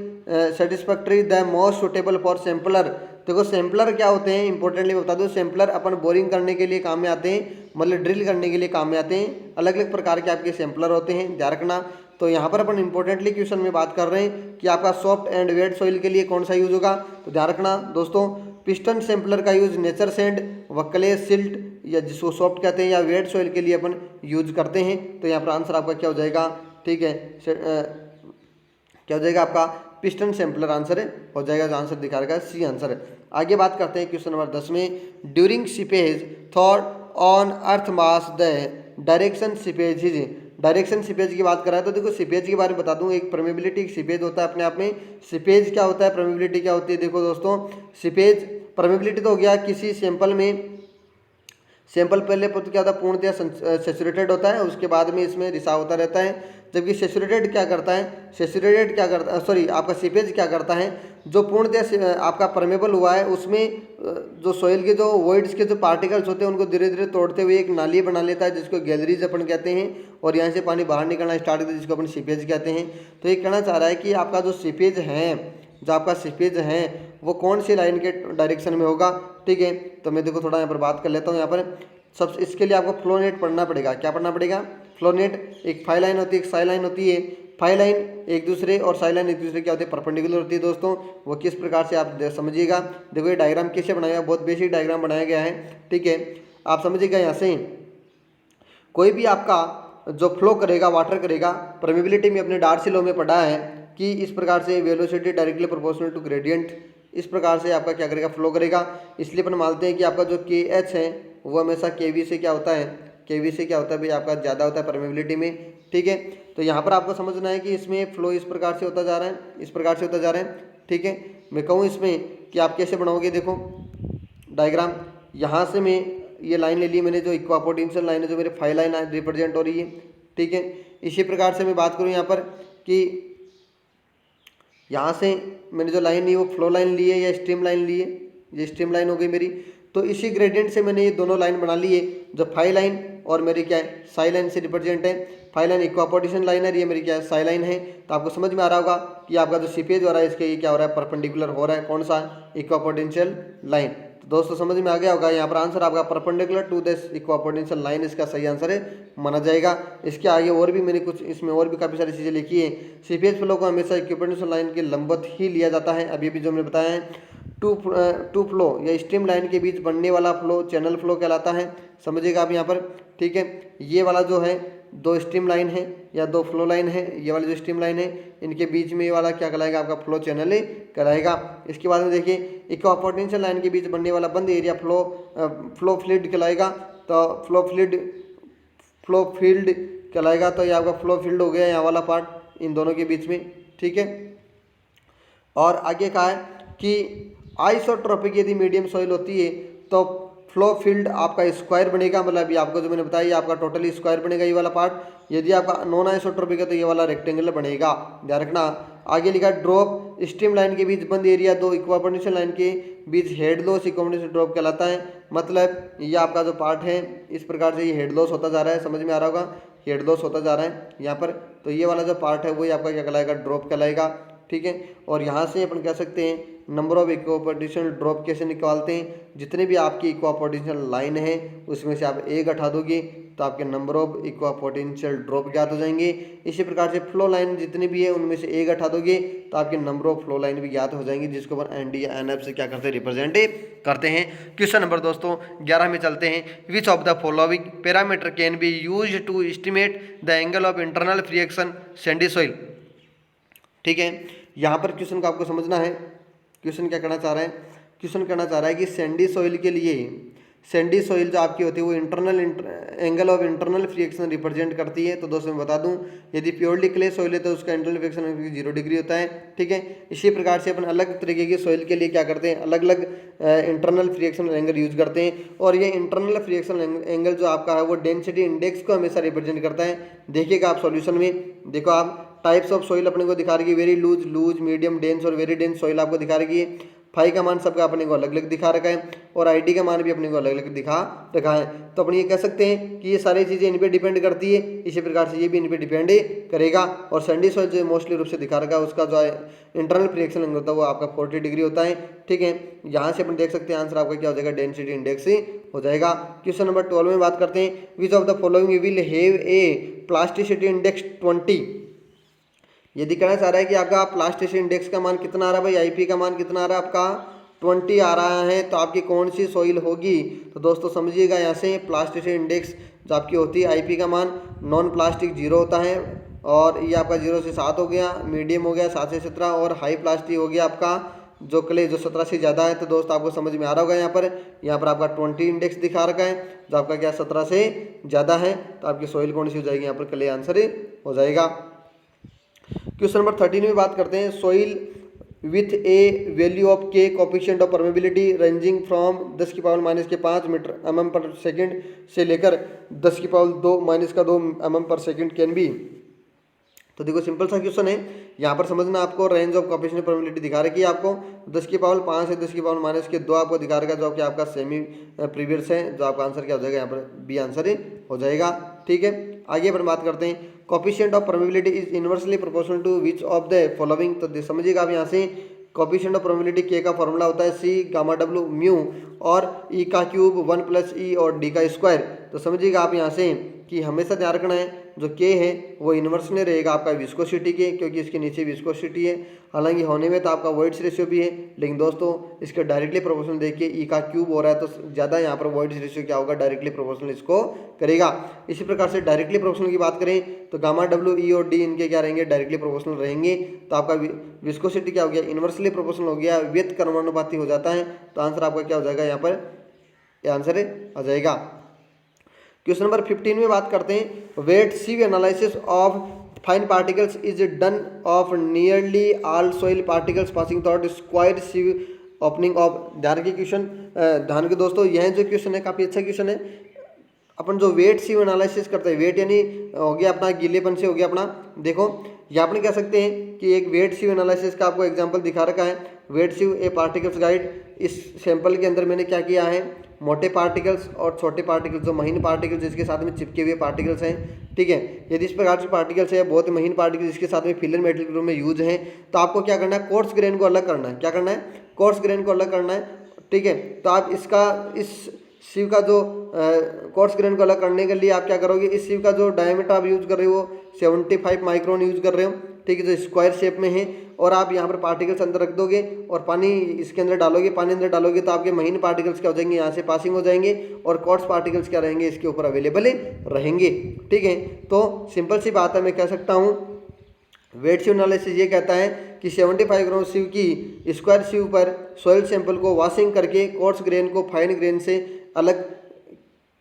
satisfactory the most suitable for sampler. देखो सैम्पलर क्या होते हैं, इंपॉर्टेंटली बता दो। सैम्पलर अपन बोरिंग करने के लिए काम में आते हैं, मतलब ड्रिल करने के लिए काम में आते हैं। अलग अलग प्रकार के आपके सैम्पलर होते हैं, ध्यान रखना। तो यहाँ पर अपन इंपॉर्टेंटली क्वेश्चन में बात कर रहे हैं कि आपका सॉफ्ट एंड वेट सॉइल के लिए कौन सा यूज होगा। तो ध्यान रखना दोस्तों, पिस्टन सैम्पलर का यूज नेचर सैंड व क्ले सिल्ट या जिसको सॉफ्ट कहते हैं या वेट सॉइल के लिए अपन यूज करते हैं। तो यहाँ पर आंसर आपका क्या हो जाएगा, ठीक है, क्या हो जाएगा आपका पिस्टन सैम्पलर आंसर हो जाएगा, जो आंसर दिखा रखा है सी आंसर है। आगे बात करते हैं क्वेश्चन नंबर 10 में। During seepage thought on earth mass the direction seepage is. Direction seepage की बात कर रहा है तो देखो सीपेज के बारे में बता दूं। एक परमेबिलिटी सीपेज होता है अपने आप में। सीपेज क्या होता है, परमेबिलिटी क्या होती है। देखो दोस्तों, सीपेज परमेबिलिटी तो हो गया किसी सैंपल में, सैंपल पहले क्या होता है, पूर्णतया सेचुरेटेड होता है, उसके बाद में इसमें रिसाव होता रहता है। जबकि सेचुरेटेड क्या करता है, सेचुरेटेड क्या करता है, सॉरी आपका सीपेज क्या करता है, जो पूर्णतया आपका परमेबल हुआ है उसमें जो सॉइल के जो वॉइड्स के जो पार्टिकल्स होते हैं उनको धीरे धीरे तोड़ते हुए एक नाली बना लेता है, जिसको गैलरीज अपन कहते हैं, और यहाँ से पानी बाहर निकलना स्टार्ट करते हैं, जिसको अपन सीपेज कहते हैं। तो ये कहना चाह रहा है कि आपका जो सीपेज है, जो आपका सीपेज है वो कौन सी लाइन के डायरेक्शन में होगा, ठीक है। तो मैं देखो थोड़ा यहाँ पर बात कर लेता हूँ। यहाँ पर सब इसके लिए आपको फ्लो नेट पढ़ना पड़ेगा। क्या पढ़ना पड़ेगा, फ्लो नेट। एक फाई लाइन होती है, एक साई लाइन होती है। फाई लाइन एक दूसरे और साई लाइन एक दूसरे क्या होती है, परपेंडिकुलर होती है आप वो किस प्रकार से आप समझिएगा। देखो ये डायग्राम कैसे बनाया गया, बहुत बेसिक डायग्राम बनाया गया है, ठीक है। आप समझिएगा यहाँ से कोई भी आपका जो फ्लो करेगा, वाटर करेगा, परमेबिलिटी में अपने डार्सी लॉ में पढ़ा है कि इस प्रकार से velocity directly proportional to gradient, इस प्रकार से आपका क्या करेगा, फ्लो करेगा। इसलिए अपन मानते हैं कि आपका जो KH है वो हमेशा KV से क्या होता है, KV से क्या होता है भाई, आपका ज़्यादा होता है परमेबिलिटी में, ठीक है। तो यहाँ पर आपको समझना है कि इसमें फ्लो इस प्रकार से होता जा रहा है, इस प्रकार से होता जा रहा है, ठीक है। मैं कहूँ इसमें कि आप कैसे बनाओगे, देखो डायग्राम यहाँ से मैं ये लाइन ले ली मैंने, जो इक्वा पोटेंशियल लाइन है, जो मेरे फाई लाइन रिप्रेजेंट हो रही है, ठीक है। इसी प्रकार से मैं बात करूँ यहाँ पर कि यहाँ से मैंने जो लाइन ली वो फ्लो लाइन ली है या स्ट्रीम लाइन ली है, ये स्ट्रीम लाइन हो गई मेरी। तो इसी ग्रेडियंट से मैंने ये दोनों लाइन बना ली है, जो फाई लाइन और मेरी क्या है, साई लाइन से रिप्रेजेंट है। फाई लाइन इक्वापोर्टिशन लाइन है, ये मेरी क्या है, साई लाइन है। तो आपको समझ में आ रहा होगा कि आपका जो सीपेज हो रहा है इसके ये क्या हो रहा है, परपेंडिकुलर हो रहा है, कौन सा, इक्वापोर्टिशियल लाइन। तो दोस्तों समझ में आ गया होगा, यहाँ पर आंसर आपका परपेंडिकुलर टू दिस इक्वापोर्टिशियल लाइन इसका सही आंसर है माना जाएगा। इसके आगे और भी मैंने कुछ इसमें और भी काफ़ी सारी चीज़ें लिखी है। सीपेज फ्लो को हमेशा इक्वापोर्टिशियल लाइन के लंबवत ही लिया जाता है, अभी भी जो मैंने बताया है। टू फ्लो या स्ट्रीम लाइन के बीच बनने वाला फ्लो चैनल फ्लो कहलाता है, समझिएगा आप यहाँ पर, ठीक है। ये वाला जो है दो स्ट्रीम लाइन है या दो फ्लो लाइन है, ये वाली जो स्ट्रीम लाइन है इनके बीच में ये वाला क्या कहलाएगा, आपका फ्लो चैनल कहलाएगा। इसके बाद में देखिए इक्वापोर्टिशियल लाइन के बीच बनने वाला बंद एरिया फ्लो फ्लूइड कहलाएगा। तो फ्लो फील्ड कहलाएगा। तो ये आपका फ्लो फील्ड हो गया यहाँ वाला पार्ट इन दोनों के बीच में, ठीक है। और आगे कहा है कि आइसोट्रोपिक यदि मीडियम सॉइल होती है तो फ्लो फील्ड आपका स्क्वायर बनेगा, मतलब ये आपको जो मैंने बताया ये आपका टोटली स्क्वायर बनेगा ये वाला पार्ट। यदि आपका नॉन आइसोट्रोपिक है तो ये वाला रेक्टेंगल बनेगा, ध्यान रखना। आगे लिखा ड्रॉप स्ट्रीम लाइन के बीच बंद एरिया दो इक्वापोर्टिशियल लाइन के बीच हेड लॉस इक्वापोर्टिशियल ड्रॉप कहलाता है। मतलब ये आपका जो पार्ट है इस प्रकार से ये हेड लॉस होता जा रहा है, समझ में आ रहा होगा, हेड लॉस होता जा रहा है यहाँ पर। तो ये वाला जो पार्ट है वही आपका क्या कहलाएगा, ड्रॉप कहलाएगा, ठीक है। और यहाँ से अपन कह सकते हैं नंबर ऑफ इक्वापोर्टिशियल ड्रॉप कैसे निकालते हैं, जितने भी आपकी इक्वापोर्टिशियल लाइन है उसमें से आप एक हटा दोगे तो आपके नंबर ऑफ इक्वापोर्टिशियल ड्रॉप ज्ञात हो जाएंगे। इसी प्रकार से फ्लो लाइन जितनी भी है उनमें से एक हटा दोगे तो आपके नंबर ऑफ फ्लो लाइन भी ज्ञात हो जाएंगी, जिसको अपन एनडी या एनएफ से क्या करते हैं, रिप्रेजेंट करते हैं। क्वेश्चन नंबर दोस्तों 11 में चलते हैं। Which of the following parameter can be use to estimate the angle of internal friction sandy soil, ठीक है। यहाँ पर क्वेश्चन को आपको समझना है, क्वेश्चन क्या करना चाह रहा है, क्वेश्चन कहना चाह रहा है कि सैंडी सॉइल के लिए सैंडी सॉइल जो आपकी होती है वो internal angle of internal friction represent करती है। तो दोस्तों मैं बता दूं, यदि प्योरली क्ले सॉइल है तो उसका इंटरनल फ्रिक्शन 0 डिग्री होता है। ठीक है, इसी प्रकार से अपन अलग तरीके की सॉइल के लिए क्या करते हैं, अलग अलग इंटरनल फ्रिक्शनल एंगल यूज करते हैं। और ये इंटरनल फ्रिक्शनल एंगल जो आपका है वो डेंसिटी इंडेक्स को हमेशा रिप्रेजेंट करता है। देखिएगा आप सॉल्यूशन में, देखो आप टाइप्स ऑफ सॉइल अपने को दिखा रही है, वेरी लूज, मीडियम, डेंस और वेरी डेंस सॉइल आपको दिखा रही है। फाई का मान सबका अपने को अलग अलग दिखा रखा है और आईडी का मान भी अपने को अलग अलग दिखा रखा है। तो अपन ये कह सकते हैं कि ये सारी चीज़ें इन पे डिपेंड करती है, इसी प्रकार से ये भी इन पे डिपेंड करेगा। और सैंडी सॉइल जो मोस्टली रूप से दिखा रखा है उसका जो है इंटरनल फ्रिक्शन एंगल होता है वो आपका 40 डिग्री होता है। ठीक है, यहाँ से अपन देख सकते हैं आंसर आपका क्या हो जाएगा, डेंसिटी इंडेक्स हो जाएगा। क्वेश्चन नंबर 12 में बात करते हैं, which of the following will have a plasticity index 20। यदि कहना चाह रहा है कि आपका प्लास्टिसिटी इंडेक्स का मान कितना आ रहा है भाई, आईपी का मान कितना आ रहा है आपका 20 आ रहा है, तो आपकी कौन सी सॉइल होगी। तो दोस्तों समझिएगा यहाँ से प्लास्टिसिटी इंडेक्स जो आपकी होती है, आईपी का मान नॉन प्लास्टिक 0 होता है और ये आपका 0 से 7 हो गया, मीडियम हो गया 7 से 17 और हाई प्लास्टिक हो गया आपका जो क्ले जो 17 से ज़्यादा है। तो दोस्त आपको समझ में आ रहा होगा, यहाँ पर आपका 20 इंडेक्स दिखा रखा है जो आपका क्या 17 से ज़्यादा है। तो आपकी सॉइल कौन सी हो जाएगी, यहाँ पर क्ले आंसर हो जाएगा। क्वेश्चन नंबर 13 में बात करते हैं, soil with a value of k coefficient of permeability ranging from 10 की पावर माइनस के 5 मीटर mm पर सेकेंड से लेकर 10 की पावर 2 माइनस का 2 mm पर सेकेंड कैन बी। तो देखो सिंपल सा क्वेश्चन है, यहाँ पर समझना आपको range of coefficient of permeability दिखा रखी है, आपको 10 की पावर 5 से 10 की पावर माइनस के 2 आपको दिखा रखा है जो कि आपका सेमी प्रीवियस है, जो आपका आंसर क्या हो जाएगा, यहाँ पर बी आंसर हो जाएगा। ठीक है, आगे अपन बात करते हैं, coefficient of permeability is inversely proportional to which of the following. तो समझिएगा आप यहाँ से कोफिशिएंट ऑफ परमेबिलिटी के का फॉर्मूला होता है सी गामा डब्ल्यू म्यू और ई का क्यूब 1 प्लस ई और डी का स्क्वायर। तो समझिएगा आप यहाँ से कि हमेशा ध्यान रखना है जो के है वो इन्वर्स में रहेगा आपका विस्कोसिटी के, क्योंकि इसके नीचे विस्कोसिटी है। हालांकि होने में तो आपका वॉइड्स रेशियो भी है, लेकिन दोस्तों इसके डायरेक्टली प्रोपोर्शनल देखिए ई का क्यूब हो रहा है तो ज़्यादा यहाँ पर वॉइड्स रेशियो क्या होगा, डायरेक्टली प्रोपोर्शनल इसको करेगा। इसी प्रकार से डायरेक्टली प्रोपोर्शनल की बात करें तो गामा डब्ल्यू ई और डी इनके क्या रहेंगे, डायरेक्टली प्रोपोर्शनल रहेंगे। तो आपका विस्कोसिटी क्या हो गया, इन्वर्सली प्रोपोर्शनल हो गया, व्यक्त कर्मानुपाती हो जाता है। तो आंसर आपका क्या हो जाएगा, यहाँ पर आंसर आ जाएगा। क्वेश्चन नंबर 15 में बात करते हैं, wet sieve analysis of fine particles is done of nearly all soil particles passing through square sieve opening of. ध्यान के क्वेश्चन, ध्यान के दोस्तों यह जो क्वेश्चन है काफ़ी अच्छा क्वेश्चन है। अपन जो वेट सीव एनालिसिस करते हैं, वेट यानी हो गया अपना गीलेपन से हो गया अपना, देखो यहाँ अपन कह सकते हैं कि एक वेट सीव एनालिसिस का आपको एग्जांपल दिखा रखा है, वेट सीव ए पार्टिकल्स गाइड। इस सैंपल के अंदर मैंने क्या किया है, मोटे पार्टिकल्स और छोटे पार्टिकल्स, जो महीन पार्टिकल्स जिसके साथ में चिपके हुए पार्टिकल्स हैं। ठीक है, यदि इस प्रकार के पार्टिकल्स है बहुत महीन पार्टिकल्स जिसके साथ में फिलर मेटल के रूप में यूज हैं, तो आपको क्या करना है, कोर्स ग्रेन को अलग करना है। क्या करना है, कोर्स ग्रेन को अलग करना है। ठीक है, तो आप इसका इस सीव का जो कोर्स ग्रेन को अलग करने के लिए आप क्या करोगे, इस सीव का जो डायमीटर आप यूज कर रहे हो 75 माइक्रोन यूज कर रहे हो। ठीक है, जो स्क्वायर शेप में है, और आप यहाँ पर पार्टिकल्स अंदर रख दोगे और पानी इसके अंदर डालोगे, पानी अंदर डालोगे तो आपके महीन पार्टिकल्स क्या हो जाएंगे, यहाँ से पासिंग हो जाएंगे और कोर्स पार्टिकल्स क्या रहेंगे, इसके ऊपर अवेलेबल रहेंगे। ठीक है, तो सिंपल सी बात है, मैं कह सकता हूँ वेट सीव एनालिसिस ये कहता है कि 75 ग्राम सीव की स्क्वायर सीव पर सॉइल सैंपल को वॉशिंग करके कोर्स ग्रेन को फाइन ग्रेन से अलग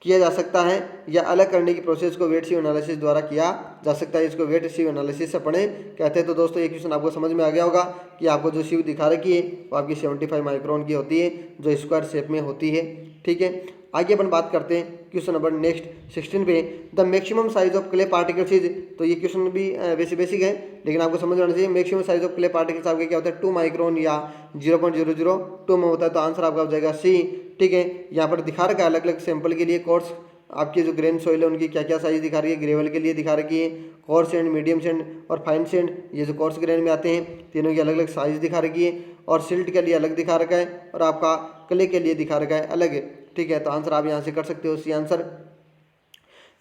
किया जा सकता है, या अलग करने की प्रोसेस को वेट सीव एनालिसिस द्वारा किया जा सकता है। इसको वेट सीव एनालिसिस से पढ़े कहते हैं। तो दोस्तों ये क्वेश्चन आपको समझ में आ गया होगा कि आपको जो सीव दिखा रखी है वो आपकी 75 माइक्रोन की होती है, जो स्क्वायर शेप में होती है। ठीक है, आगे अपन बात करते हैं क्वेश्चन नंबर नेक्स्ट 16 पे, the maximum size of clay particles is. तो ये क्वेश्चन भी वैसे बेसिक है, लेकिन आपको समझ आना चाहिए। Maximum size of clay particles आपके क्या होता है, 2 माइक्रोन या 0.002 में होता है। तो आंसर आपका हो जाएगा सी। ठीक है, यहाँ पर दिखा रखा है अलग अलग सैंपल के लिए कोर्स आपकी जो ग्रेन सॉइल है उनकी क्या क्या साइज दिखा रही है। ग्रेवल के लिए दिखा रखी है कोर्स एंड, मीडियम सेंड और फाइन सेंड, ये जो कोर्स ग्रेन में आते हैं तीनों की अलग अलग साइज दिखा रखी है। और सिल्ट के लिए अलग दिखा रखा है और आपका क्ले के लिए दिखा रखा है अलग। ठीक है, तो आंसर आप यहाँ से कर सकते हो, सी आंसर।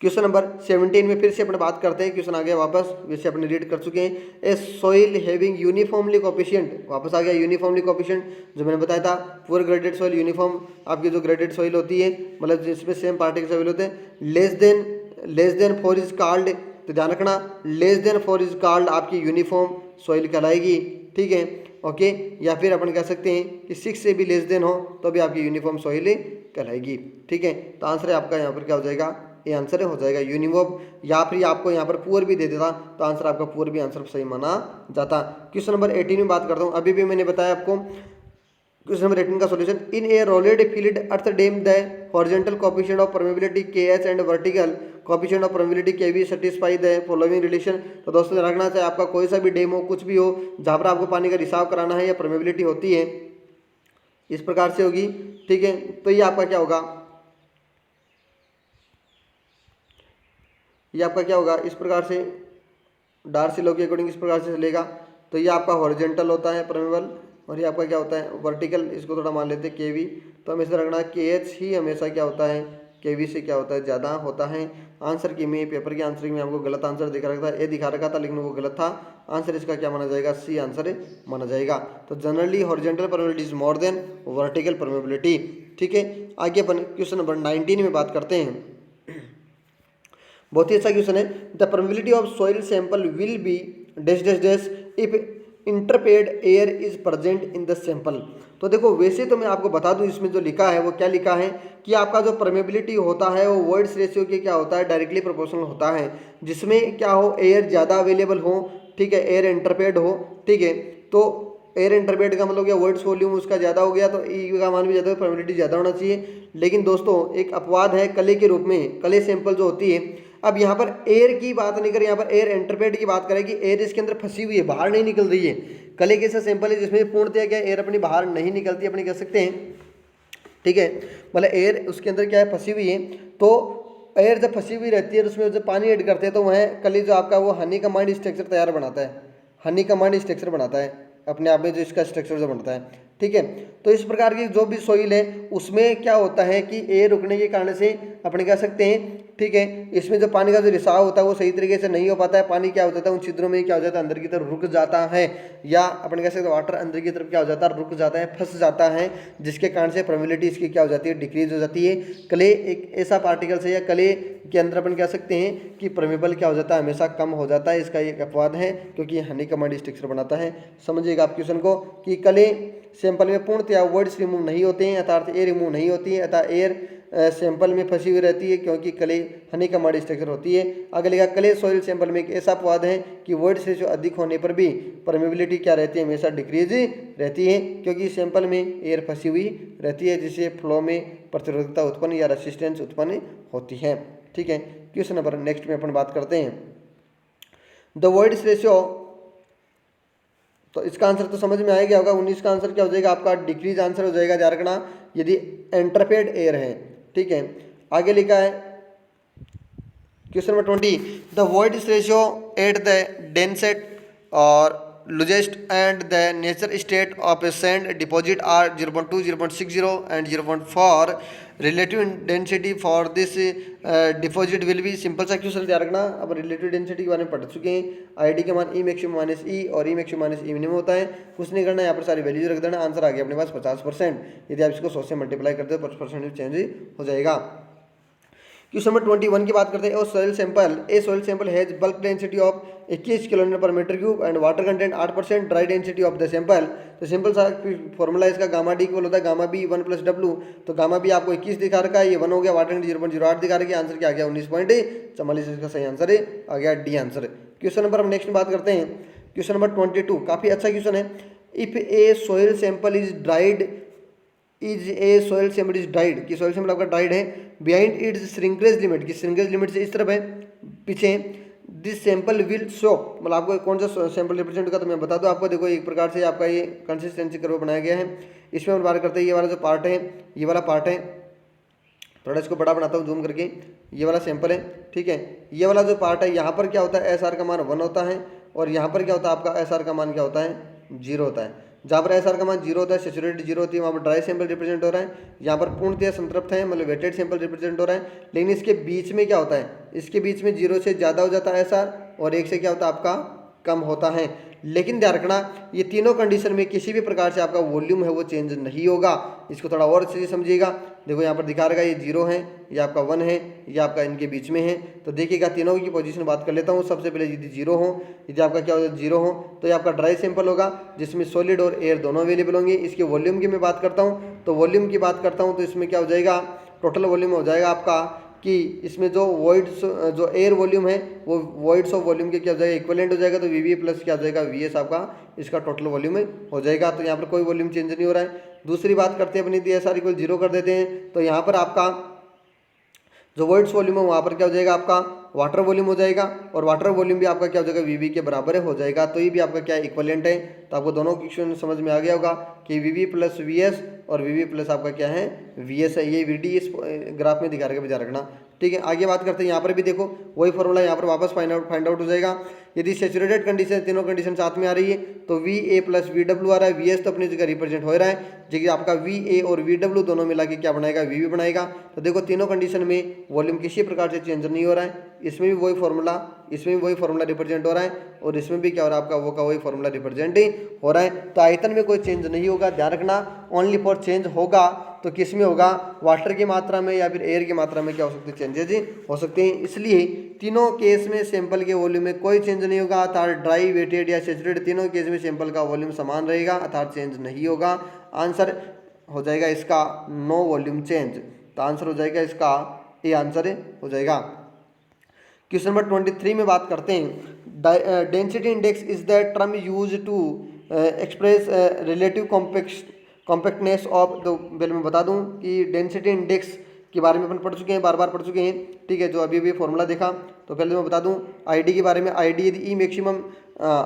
क्वेश्चन नंबर 17 में फिर से अपने बात करते हैं, क्वेश्चन आ गया वापस, वैसे अपने रीड कर चुके हैं। A soil having uniformly coefficient, वापस आ गया यूनिफॉर्मली कोफिशिएंट, जो मैंने बताया था पूरा ग्रेडेड सॉइल यूनिफॉर्म आपकी जो ग्रेडेड सॉइल होती है, मतलब जिसमें सेम पार्टिकल्स अवेलेबल होते हैं, लेस देन 4 इज कॉल्ड। तो ध्यान रखना, लेस देन 4 इज कॉल्ड आपकी यूनिफॉर्म सॉइल कहलाएगी। ठीक है, ओके, या फिर अपन कह सकते हैं कि 6 से भी लेस देन हो तो भी आपकी यूनिफॉर्म सॉइल कहलाएगी। ठीक है, तो आंसर है आपका यहाँ पर क्या हो जाएगा, ये आंसर हो जाएगा यूनिवर्ब, या फिर आपको यहाँ पर पुअर भी दे देता तो आंसर आपका पुअर भी आंसर सही माना जाता। क्वेश्चन नंबर 18 में बात करता हूँ। अभी भी मैंने बताया आपको क्वेश्चन नंबर 18 का solution. In a rolled field earth dam the horizontal coefficient of permeability KH and vertical coefficient of permeability KV satisfy the following relation. तो दोस्तों रखना चाहिए आपका कोई सा भी डैम हो, कुछ भी हो, जहाँ पर आपको पानी का रिसाव कराना है या परमेबिलिटी होती है इस प्रकार से होगी। ठीक है, तो ये आपका क्या होगा, ये आपका क्या होगा, इस प्रकार से डार्सी लॉ के अकॉर्डिंग इस प्रकार से चलेगा। तो ये आपका हॉरिजॉन्टल होता है परमेबल, और ये आपका क्या होता है वर्टिकल, इसको थोड़ा मान लेते हैं KV। तो हमेशा रखना KH ही हमेशा क्या होता है KV से क्या होता है ज़्यादा होता है। आंसर की में पेपर की आंसर में आपको गलत आंसर दिखा रखा था, ए दिखा रखा था लेकिन वो गलत था। आंसर इसका क्या माना जाएगा, C आंसर माना जाएगा। तो generally horizontal permeability is more than vertical permeability. ठीक है, आगे अपन क्वेश्चन नंबर 19 में बात करते हैं। बहुत ही अच्छा क्वेश्चन है। The permeability of soil sample will be dash dash dash if entrapped air is present in the sample. तो देखो वैसे तो मैं आपको बता दूं इसमें जो लिखा है वो क्या लिखा है कि आपका जो परमेबिलिटी होता है वो वर्ड्स रेशियो के क्या होता है डायरेक्टली प्रोपोर्शनल होता है, जिसमें क्या हो एयर ज़्यादा अवेलेबल हो। ठीक है, एयर इंटरपेड हो। ठीक है, तो एयर इंटरपेड का मतलब क्या वर्ड्स वॉल्यूम उसका ज़्यादा हो गया तो ई का मान भी ज़्यादा, परमेबिलिटी ज़्यादा होना चाहिए। लेकिन दोस्तों एक अपवाद है कले के रूप में, कले सैंपल जो होती है। अब यहाँ पर एयर की बात नहीं करें, यहाँ पर एयर इंटरपेड की बात करें कि एयर इसके अंदर फंसी हुई है, बाहर नहीं निकल रही है। कले के ऐसा सैंपल है जिसमें पूर्णतः क्या एयर अपनी बाहर नहीं निकलती, अपनी कह सकते हैं। ठीक है, मतलब एयर उसके अंदर क्या है फंसी हुई है। तो एयर जब फंसी हुई रहती है तो उसमें जब पानी ऐड करते हैं तो वह कली जो आपका वो हनी कमांड स्ट्रक्चर तैयार बनाता है, हनी कमांड स्ट्रक्चर बनाता है अपने आप में, जो इसका स्ट्रक्चर जो बनता है। ठीक है, तो इस प्रकार की जो भी सोइल है उसमें क्या होता है कि एयर रुकने के कारण से अपने कह सकते हैं। ठीक है, इसमें जो पानी का जो रिसाव होता है वो सही तरीके से नहीं हो पाता है, पानी क्या हो जाता है उन छिद्रों में क्या हो जाता है अंदर की तरफ रुक जाता है, या अपने कह सकते हैं वाटर अंदर की तरफ क्या हो जाता है रुक जाता है, फंस जाता है, जिसके कारण से परमेबिलिटी इसकी क्या हो जाती है डिक्रीज हो जाती है। क्ले एक ऐसा पार्टिकल्स है या क्ले के अंदर अपन कह सकते हैं कि परमेबल क्या हो जाता है हमेशा कम हो जाता है। इसका एक अपवाद है क्योंकि ये हनी कमांड स्ट्रक्चर बनाता है। समझिएगा आप क्वेश्चन को कि क्ले सैंपल में पूर्णतया वर्ड्स रिमूव नहीं होते हैं, अर्थात एयर रिमूव नहीं होती है, अतः एयर सैंपल में फंसी हुई रहती है क्योंकि क्ले हनी कमांड स्ट्रक्चर होती है। आगे लिखा क्ले सॉइल सैंपल में एक ऐसा अपवाद है कि वर्ड्स रेशियो अधिक होने पर भी परमेबिलिटी क्या रहती है हमेशा डिक्रीज रहती है, क्योंकि सैंपल में एयर फंसी हुई रहती है जिससे फ्लो में प्रतिरोधकता उत्पन्न या रेसिस्टेंस उत्पन्न होती है। ठीक है, क्वेश्चन नंबर नेक्स्ट में अपन बात करते हैं द वर्ड्स रेशियो। तो इसका आंसर तो समझ में आ गया होगा। 19 का आंसर क्या हो जाएगा आपका डिक्रीज आंसर हो जाएगा, ध्यान रखना यदि इंटरपेड एयर है। ठीक है, आगे लिखा है question number 20 the voids ratio at the densest और loosest and the natural state of a sand deposit are 0.2, 0.60 and 0.4 relative density for this deposit will be. Simple सा क्वेश्चन ध्यान रखना। अब रिलेटिव डेंसिटी के बारे में पढ़ चुके हैं। आईडी के मान ई मैक्सिमम माइनस ई और ई मैक्सिमम माइनस ई मिनिमम होता है। कुछ नहीं करना, यहाँ पर सारी वैल्यूज रख देना। आंसर आ गया अपने पास 50%। यदि आप इसको 100 से मल्टीप्लाई करते हो 50% चेंज हो जाएगा। क्वेश्चन नंबर 21 की बात करते हैं। A soil sample has bulk density of 21 kilometre per metre cube and water content 8%, dry density of the sample. तो सिंपल सा फॉर्मूला इसका गामा डी इक्वल होता है गामा बी 1 + W। तो गामा बी आपको 21 दिखा रखा है, ये 1 हो गया, वाटर कंटेंट 0.08 दिखा रखी है। आंसर क्या आ गया 19.44। इसका सही आंसर आ गया डी आंसर। क्वेश्चन नंबर हम नेक्स्ट बात करते हैं। क्वेश्चन नंबर 22 काफ़ी अच्छा क्वेश्चन है। If A soil sample is dried कि सॉइल सैंपल आपका ड्राइड है बिहाइंड इट्स श्रिंकेज लिमिट, की श्रिंकेज लिमिट से इस तरफ है पीछे, दिस सैंपल विल शो। मतलब आपको कौन सा सैंपल रिप्रेजेंट का तो मैं बता दूं आपको। देखो एक प्रकार से आपका ये कंसिस्टेंसी कर्व बनाया गया है। इसमें हम बात करते हैं ये वाला जो पार्ट है, ये वाला पार्ट है, थोड़ा इसको बड़ा बनाता हूँ जूम करके। ये वाला सैंपल है, ठीक है। ये वाला जो पार्ट है यहाँ पर क्या होता है SR का मान 1 होता है, और यहाँ पर क्या होता है आपका SR का मान क्या होता है 0 होता है। जहाँ पर SR का मान 0 होता है, सैचुरेटेड 0 होती है, वहाँ पर ड्राई सैंपल रिप्रेजेंट हो रहा है। यहाँ पर पूर्णतः संतृप्त है, मतलब वेटेड सैंपल रिप्रेजेंट हो रहा है। लेकिन इसके बीच में क्या होता है, इसके बीच में 0 से ज़्यादा हो जाता है SR, और 1 से क्या होता है आपका कम होता है। लेकिन ध्यान रखना ये तीनों कंडीशन में किसी भी प्रकार से आपका वॉल्यूम है वो चेंज नहीं होगा। इसको थोड़ा और अच्छे से समझिएगा। देखो यहाँ पर दिखा रहेगा ये 0 है, ये आपका 1 है, ये आपका इनके बीच में है। तो देखिएगा तीनों की पोजीशन बात कर लेता हूँ। सबसे पहले यदि 0 हो, यदि आपका क्या होगा 0 हो तो ये आपका ड्राई सैंपल होगा जिसमें सॉलिड और एयर दोनों अवेलेबल होंगे। इसके वॉल्यूम की मैं बात करता हूँ, तो वॉल्यूम की बात करता हूँ तो इसमें क्या हो जाएगा, टोटल वॉल्यूम हो जाएगा आपका कि इसमें जो वॉइड्स जो एयर वॉल्यूम है वो वॉइड्स ऑफ वॉल्यूम के क्या हो जाएगा इक्वलेंट हो जाएगा। तो वी प्लस क्या हो जाएगा VS आपका इसका टोटल वॉल्यूम हो जाएगा। तो यहाँ पर कोई वॉल्यूम चेंज नहीं हो रहा है। दूसरी बात करते हैं अपनी DSR इक्वल 0 कर देते हैं। तो यहाँ पर आपका जो वॉइड्स वॉल्यूम है वहाँ पर क्या हो जाएगा आपका वाटर वॉल्यूम हो जाएगा, और वाटर वॉल्यूम भी आपका क्या हो जाएगा VV के बराबर हो जाएगा। तो ये भी आपका क्या इक्वलेंट है। तो आपको दोनों इक्वेशन समझ में आ गया होगा कि VV प्लस VS और VV प्लस आपका क्या है VS है। ये VD इस ग्राफ में दिखा रखा विचार रखना, ठीक है। आगे बात करते हैं, यहाँ पर भी देखो वही फॉर्मूला यहाँ पर वापस फाइंड आउट हो जाएगा। यदि सैचुरेटेड कंडीशन तीनों कंडीशन साथ में आ रही है तो VA प्लस VW आ रहा है। VS तो अपनी जगह रिप्रेजेंट हो रहा है, जो आपका VA और VW दोनों मिला के क्या बनाएगा VB बनाएगा। तो देखो तीनों कंडीशन में वॉल्यूम किसी प्रकार से चेंज नहीं हो रहा है। इसमें भी वही फॉर्मूला, इसमें भी वही फॉर्मूला रिप्रेजेंट हो रहा है, और इसमें भी क्या हो रहा है आपका वो का वही फॉर्मूला रिप्रेजेंट हो रहा है। तो आयतन में कोई चेंज नहीं होगा। ध्यान रखना ओनली फॉर चेंज होगा तो किस में होगा, वाटर की मात्रा में या फिर एयर की मात्रा में क्या हो सकते हैं चेंजेज हो सकते हैं। इसलिए तीनों केस में सैंपल के वॉल्यूम में कोई चेंज नहीं होगा, अर्थात ड्राई, वेटेड या सैचुरेटेड तीनों केस में सैंपल का वॉल्यूम समान रहेगा, अर्थात चेंज नहीं होगा। आंसर हो जाएगा इसका नो वॉल्यूम चेंज। तो आंसर हो जाएगा इसका ये आंसर हो जाएगा। क्वेश्चन नंबर 23 में बात करते हैं। Density index is the term use to express relative compactness of. तो पहले मैं बता दूं कि डेंसिटी इंडेक्स के बारे में अपन पढ़ चुके हैं, बार बार पढ़ चुके हैं, ठीक है। जो अभी भी फॉर्मूला देखा तो पहले मैं बता दूं आईडी के बारे में। आईडी यदि ई मैक्सिमम,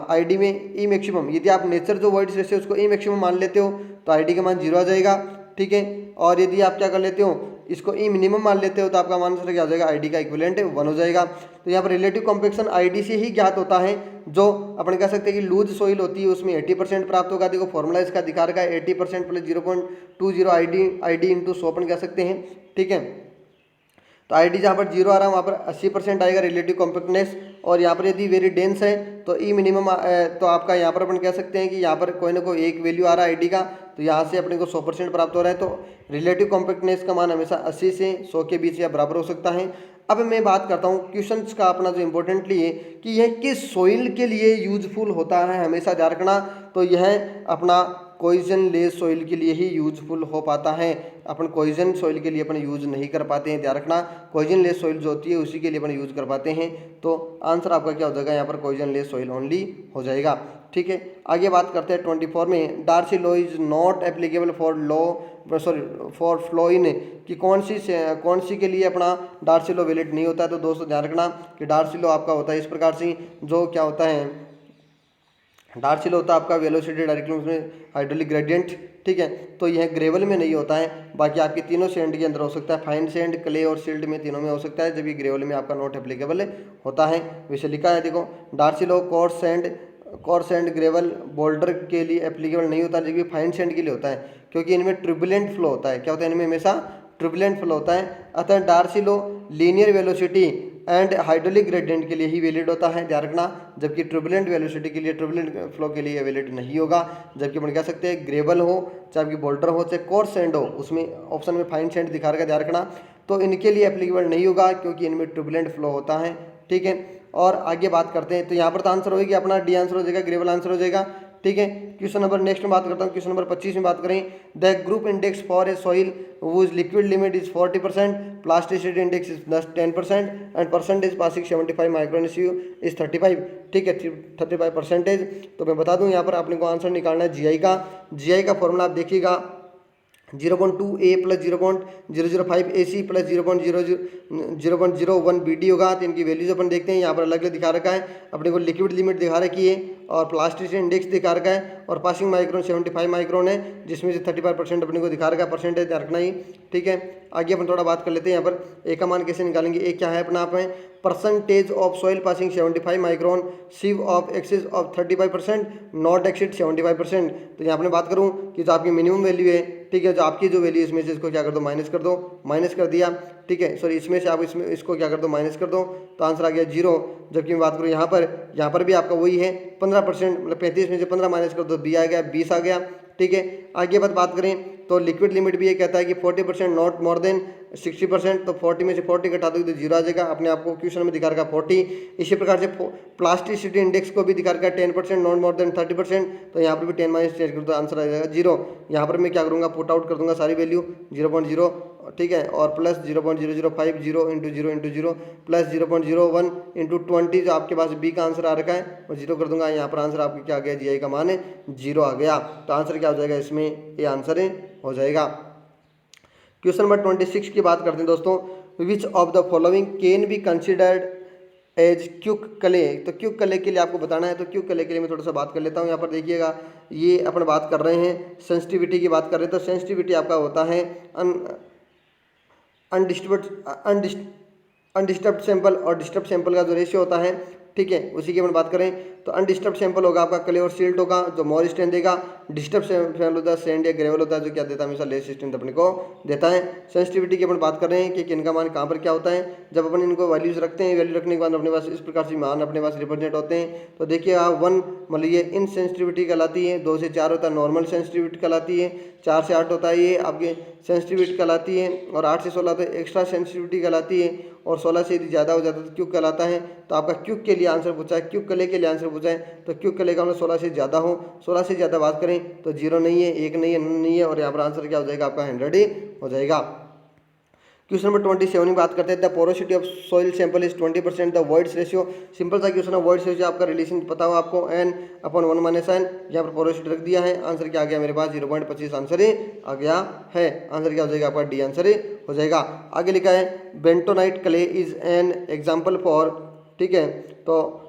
आईडी में ई मैक्सिमम यदि आप नेचर जो वर्ड्स रहते हैं उसको ई मैक्सिमम मान लेते हो तो आईडी का मान 0 आ जाएगा, ठीक है। और यदि आप क्या कर लेते हो इसको ई मिनिमम मान लेते हो तो आपका आंसर क्या हो जाएगा आईडी का इक्विवेलेंट 1 हो जाएगा। तो यहाँ पर रिलेटिव कॉम्पैक्शन आईडी से ही ज्ञात होता है। जो अपन कह सकते हैं कि लूज सोइल होती है उसमें 80% प्राप्त होगा। देखो फॉर्मूला इसका दिखा रखा है 80% प्लस 0.20 आईडी इंटू 100 अपन कह सकते हैं, ठीक है। तो आईडी जहाँ पर 0 आ रहा है वहाँ पर 80% आएगा रिलेटिव कॉम्पैक्टनेस। और यहाँ पर यदि वेरी डेंस है तो ई मिनिमम तो आपका यहाँ पर अपन कह सकते हैं कि यहाँ पर कोई ना कोई एक वैल्यू आ रहा है आईडी का, तो यहाँ से अपने को 100% प्राप्त हो रहा है। तो रिलेटिव कॉम्पैक्टनेस का मान हमेशा 80 से 100 के बीच या बराबर हो सकता है। अब मैं बात करता हूँ क्वेश्चंस का अपना जो इम्पोर्टेंटली है कि यह किस सोइल के लिए यूजफुल होता है, हमेशा ध्यान रखना। तो यह अपना कोइजन लेस सॉइल के लिए ही यूजफुल हो पाता है। अपन कोइजन सॉइल के लिए अपन यूज नहीं कर पाते हैं, ध्यान रखना। कोइजन लेस सॉइल जो होती है उसी के लिए अपन यूज कर पाते हैं। तो आंसर आपका क्या हो जाएगा यहाँ पर कोइजन लेस सॉइल ओनली हो जाएगा, ठीक है। आगे बात करते हैं 24 में। Darcy law is not applicable for flow in कि कौन सी के लिए अपना डार्सी लॉ वैलिड नहीं होता है। तो दोस्तों ध्यान रखना कि डार्सी लॉ आपका होता है इस प्रकार से, जो क्या होता है डार्सी लॉ होता है आपका वेलोसिटी डायरेक्टली में हाइड्रोलिक ग्रेडियंट, ठीक है। तो यह ग्रेवल में नहीं होता है, बाकी आपके तीनों सैंड के अंदर हो सकता है। फाइन सैंड, क्ले और सिल्ट में तीनों में हो सकता है, जब ये ग्रेवल में आपका नॉट एप्लीकेबल होता है। वैसे लिखा है देखो Darcy law coarse sand gravel boulder के लिए एप्लीकेबल नहीं होता, जबकि फाइन सैंड के लिए होता है, क्योंकि इनमें ट्रिबुलेंट फ्लो होता है। क्या होता है इनमें हमेशा ट्रिबुलेंट फ्लो होता है। अतः Darcy law linear velocity and hydraulic gradient के लिए ही वैलिड होता है, ध्यान रखना। जबकि ट्रिबुलेंट वेलोसिटी के लिए, ट्रिबुलेंट फ्लो के लिए वैलिड नहीं होगा। जबकि अपन कह सकते हैं ग्रेवल हो, चाहे आपकी बोल्डर हो, चाहे कोर्स सैंड हो, उसमें ऑप्शन में फाइन सैंड दिखा रखा, ध्यान रखना। तो इनके लिए एप्लीकेबल नहीं होगा क्योंकि इनमें ट्रिबुलेंट फ्लो होता है, ठीक है। और आगे बात करते हैं, तो यहाँ पर तो आंसर होगी अपना डी आंसर हो जाएगा, ग्रेवल आंसर हो जाएगा, ठीक है। क्वेश्चन नंबर नेक्स्ट में बात करता हूँ, क्वेश्चन नंबर 25 में बात करें। The group index for a soil whose liquid limit is 40%, plasticity index is 10% and percentage passing 75 micron is 35, ठीक है 35%। तो मैं बता दूं यहाँ पर आपने को आंसर निकालना है जीआई का। जीआई का फॉर्मूला आप देखिएगा 0.2 A plus 0.005 AC plus 0.01 BD होगा। तो इनकी वैल्यूज अपन देखते हैं, यहाँ पर अलग अलग दिखा रखा है। अपने को लिक्विड लिमिट दिखा रखी है और प्लास्टिसिटी इंडेक्स दिखा रखा है और पासिंग माइक्रोन 75 माइक्रोन है, जिसमें से 35% अपने को दिखा रखा है, परसेंटेज रखना ही, ठीक है। आगे अपन थोड़ा बात कर लेते हैं। यहाँ पर ए का मान कैसे निकालेंगे। ए क्या है अपना आप में percentage of soil passing 75 micron, sieve of excess of 35%, not exceed 75%। तो यहाँ पर बात करूँ कि जो आपकी मिनिमम वैल्यू है, ठीक है। जो आपकी जो वैल्यू इसमें से इसको क्या कर दो, माइनस कर दो, माइनस कर दिया, ठीक है। सॉरी, इसमें से आप इसमें इसको क्या कर दो, माइनस कर दो, तो आंसर आ गया 0। जबकि मैं बात करूँ यहाँ पर भी आपका वही है 15%, मतलब 35 में से 15 माइनस कर दो, बी आ गया, 20 आ गया, ठीक है। आगे बात करें तो लिक्विड लिमिट भी ये कहता है कि 40% नॉट मोर देन 60%, तो 40 में से 40 घटा दोगे तो 0 आ जाएगा। अपने आपको क्वेश्चन में दिखा रखा 40। इसी प्रकार से प्लास्टिसिटी इंडेक्स को भी दिखा रखा है 10% नॉट मोर देन 30%, तो यहाँ पर भी 10 माइनस चेंज कर दो, आंसर आ जाएगा 0। यहाँ पर मैं क्या करूँगा, पुट आउट कर दूंगा सारी वैल्यू 0.0, ठीक है, और plus 0.005, 0 into 0 into 0, plus 0.01 into 20, जो आपके पास बी का आंसर आ रखा है वो 0 कर दूंगा। यहाँ पर आंसर आपके क्या आ गया, जी आई का मान है 0 आ गया। तो आंसर क्या हो जाएगा इसमें, ये आंसर हो जाएगा। क्वेश्चन नंबर 26 की बात करते हैं दोस्तों। Which of the following can be considered as quick clay. तो क्यूक क्ले के लिए आपको बताना है, तो क्यूक क्ले के लिए मैं थोड़ा सा बात कर लेता हूँ। यहाँ पर देखिएगा, ये अपन बात कर रहे हैं सेंसिटिविटी की बात कर रहे हैं। तो सेंसिटिविटी आपका होता है अनडिस्टर्ब्ड सैंपल और डिस्टर्ब सैंपल का जो रेशियो होता है, ठीक है, उसी की अपन बात करें तो अनडिस्टर्ब सैंपल होगा आपका क्ले और सिल्ट होगा, जो मोर स्ट्रेंथ देगा। डिस्टर्ब सैंपल होता है सैंड या ग्रेवल होता है, जो क्या देता है, हमेशा लेस स्ट्रेंथ अपने को देता है। सेंसिटिविटी की अपन बात कर रहे हैं कि किनका मान कहाँ पर क्या होता है। जब अपन इनको वैल्यूज रखते हैं, वैल्यू रखने के बाद अपने पास इस प्रकार से मान अपने पास रिप्रेजेंट होते हैं। तो देखिए 1 मतलब ये इनसेंसिटिविटी कहलाती है, 2 से 4 होता है नॉर्मल सेंसिटिविटी कहलाती है, 4 से 8 होता है ये आपके सेंसिटिविटी कहलाती है, और 8 से 16 तो एक्स्ट्रा सेंसिटिविटी कहलाती है, और 16 से यदि ज़्यादा हो जाता है तो क्यूक कहलाता है। तो आपका क्यूक के लिए आंसर पूछा है, क्यूक क्ले के लिए आंसर पूछा है, तो क्यूक क्ले का मतलब 16 से ज़्यादा हो। 16 से ज़्यादा बात करें तो 0 नहीं है, 1 नहीं है, नहीं है, और यहाँ पर आंसर क्या हो जाएगा आपका 100 ही हो जाएगा। क्वेश्चन नंबर 27 की बात करते हैं। The porosity of soil sample is 20%, the voids ratio. Simple सा क्वेश्चन है, वॉइड्स रेशियो आपका रिलेशन पता हो आपको, n/1 - n। यहाँ पर पोरोसिटी रख दिया है, आंसर क्या आ गया मेरे पास 0.25 आंसर ही आ गया है। आंसर क्या हो जाएगा आपका डी आंसर ही हो जाएगा। आगे लिखा है bentonite clay is an example for, ठीक है। तो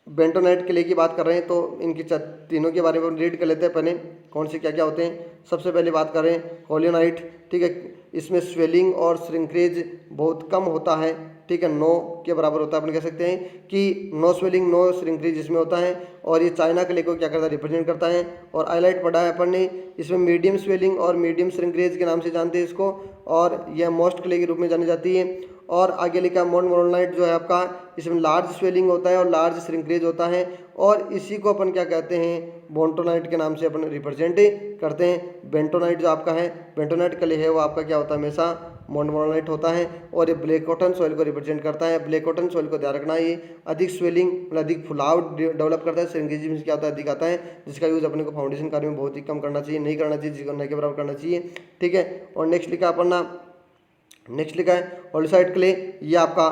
बेंटोनाइट क्ले की बात कर रहे हैं, तो इनकी तीनों के बारे में रीड कर लेते हैं पहले, कौन से क्या क्या होते हैं। सबसे पहले बात करें होलियोनाइट, ठीक है, इसमें स्वेलिंग और श्रिंक्रेज बहुत कम होता है, ठीक है, 9 के बराबर होता है। अपन कह सकते हैं कि नो स्वेलिंग नो श्रिंक्रेज इसमें होता है, और ये चाइना क्ले को क्या करता है, रिप्रेजेंट करता है। और हाईलाइट पढ़ा है अपन ने, इसमें मीडियम स्वेलिंग और मीडियम श्रिंक्रेज के नाम से जानते हैं इसको, और यह मोस्ट क्ले के रूप में जानी जाती है। और आगे लिखा मोनमोनाइट जो है आपका, इसमें लार्ज स्वेलिंग होता है और लार्ज श्रिंक्रेज होता है, और इसी को अपन क्या कहते हैं, बोंटोनाइट के नाम से अपन रिप्रेजेंट करते हैं। बेंटोनाइट जो आपका है, बेंटोनाइट क्ले है, वो आपका क्या होता है, हमेशा मोनमोनाइट होता है, और ये ब्लैक कॉटन सॉइल को रिप्रेजेंट करता है। ब्लैक कॉटन सॉइल को ध्यान रखना, ये अधिक स्वेलिंग मतलब अधिक फुलाव डेवलप करता है। श्रिंक्रेज में क्या होता है, अधिक आता है, जिसका यूज अपने को फाउंडेशन कार्य में बहुत ही कम करना चाहिए, नहीं करना चाहिए, जिसको न के बराबर करना चाहिए, ठीक है। और नेक्स्ट लिखा अपन ना, नेक्स्ट लिखा है होलिसाइट क्ले, ये आपका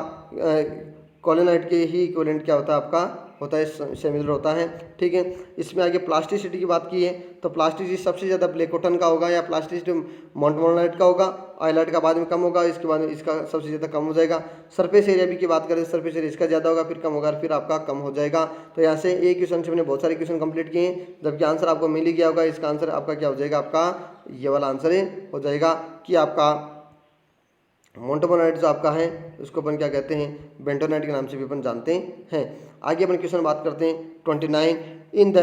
कोलिनाइट के ही इक्विवेलेंट क्या होता है आपका, होता है सिमिलर होता है, ठीक है। इसमें आगे प्लास्टिसिटी की बात की है, तो प्लास्टिसिटी सबसे ज़्यादा ब्लैक कॉटन का होगा, या प्लास्टिसिटी मोनमोनाइट का होगा, हाईलाइट का बाद में कम होगा, इसके बाद में इसका सबसे ज़्यादा कम हो जाएगा। सरफेस एरिया भी की बात करें, सरफेस एरिया इसका ज़्यादा होगा, फिर कम होगा, फिर आपका कम हो जाएगा। तो यहाँ से एक क्वेश्चन से मैंने बहुत सारे क्वेश्चन कंप्लीट किए हैं, जबकि आंसर आपको मिल ही गया होगा। इसका आंसर आपका क्या हो जाएगा, आपका ये वाला आंसर हो जाएगा कि आपका मोन्टोमोनाइट जो आपका है उसको अपन क्या कहते हैं, बेंटोनाइट के नाम से भी अपन जानते हैं। आगे अपन क्वेश्चन बात करते हैं 29। In the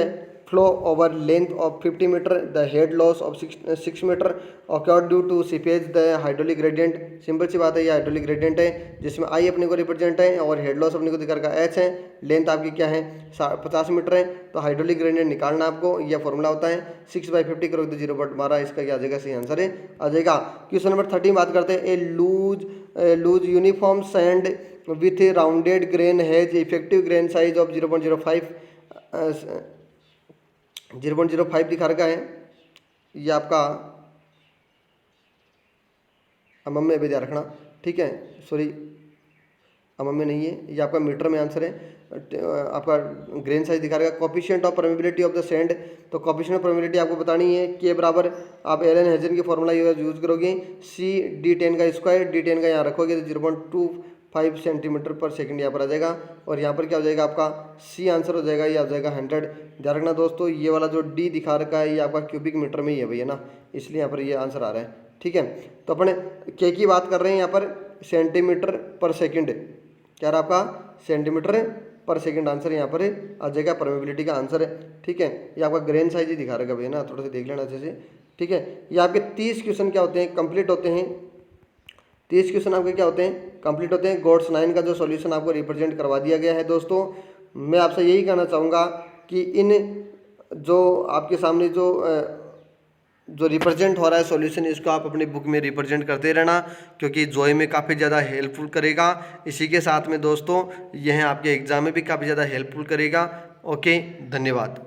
flow over length of 50 metre the head loss of 6 metre occurred due to seepage the hydraulic gradient. Simple सी बात है, ये हाइड्रोलिक ग्रेडियंट है, जिसमें आई अपने को रिप्रेजेंट है और हेड लॉस अपने को दिखा रखा एच है। लेंथ आपकी क्या है 50 मीटर है, तो हाइड्रोलिक ग्रेडियंट निकालना आपको, यह फॉर्मूला होता है 6/50 करोगे तो 0.12, इसका क्या आ जाएगा, सही आंसर है आ जाएगा। क्वेश्चन नंबर 30 बात करते हैं। A loose uniform sand with a rounded grain has effective grain size of 0.05 दिखा रखा है। ये आपका अमम में भी ध्यान रखना, ठीक है, सॉरी अमम में नहीं है, ये आपका मीटर में आंसर है। आपका ग्रेन साइज दिखा रहेगा। Coefficient of permeability of the sand, तो कॉफिशिएंट ऑफ परमेबिलिटी आपको बतानी है, के बराबर आप एलन हेजन की फॉर्मूला यूज करोगे, C/D10 का स्क्वायर, D10 का यहाँ रखोगे तो 0.25 सेंटीमीटर पर सेकंड यहाँ पर आ जाएगा, और यहाँ पर क्या हो जाएगा आपका C आंसर हो जाएगा, ये आ जाएगा 100। ध्यान रखना दोस्तों, ये वाला जो D दिखा रखा है ये आपका क्यूबिक मीटर में ही है भैया ना, इसलिए यहाँ पर ये आंसर आ रहा है, ठीक है। तो अपने के की बात कर रहे हैं यहाँ पर सेंटीमीटर पर सेकंड, क्या रहा आपका सेंटीमीटर पर सेकंड आंसर यहाँ पर आ जाएगा, परमेबिलिटी का आंसर है, ठीक है। ये आपका ग्रेन साइज ही दिखा रखा भैया ना, थोड़ा सा देख लेना अच्छे से, ठीक है। ये आपके 30 क्वेश्चन क्या होते हैं, कंप्लीट होते हैं। 30 क्वेश्चन आपके क्या होते हैं, कंप्लीट होते हैं। गॉड्स 9 का जो सॉल्यूशन आपको रिप्रेजेंट करवा दिया गया है दोस्तों। मैं आपसे यही कहना चाहूँगा कि इन जो आपके सामने जो रिप्रेजेंट हो रहा है सॉल्यूशन, इसको आप अपनी बुक में रिप्रेजेंट करते रहना, क्योंकि जोई में काफ़ी ज़्यादा हेल्पफुल करेगा। इसी के साथ में दोस्तों यह आपके एग्ज़ाम में भी काफ़ी ज़्यादा हेल्पफुल करेगा। ओके, धन्यवाद।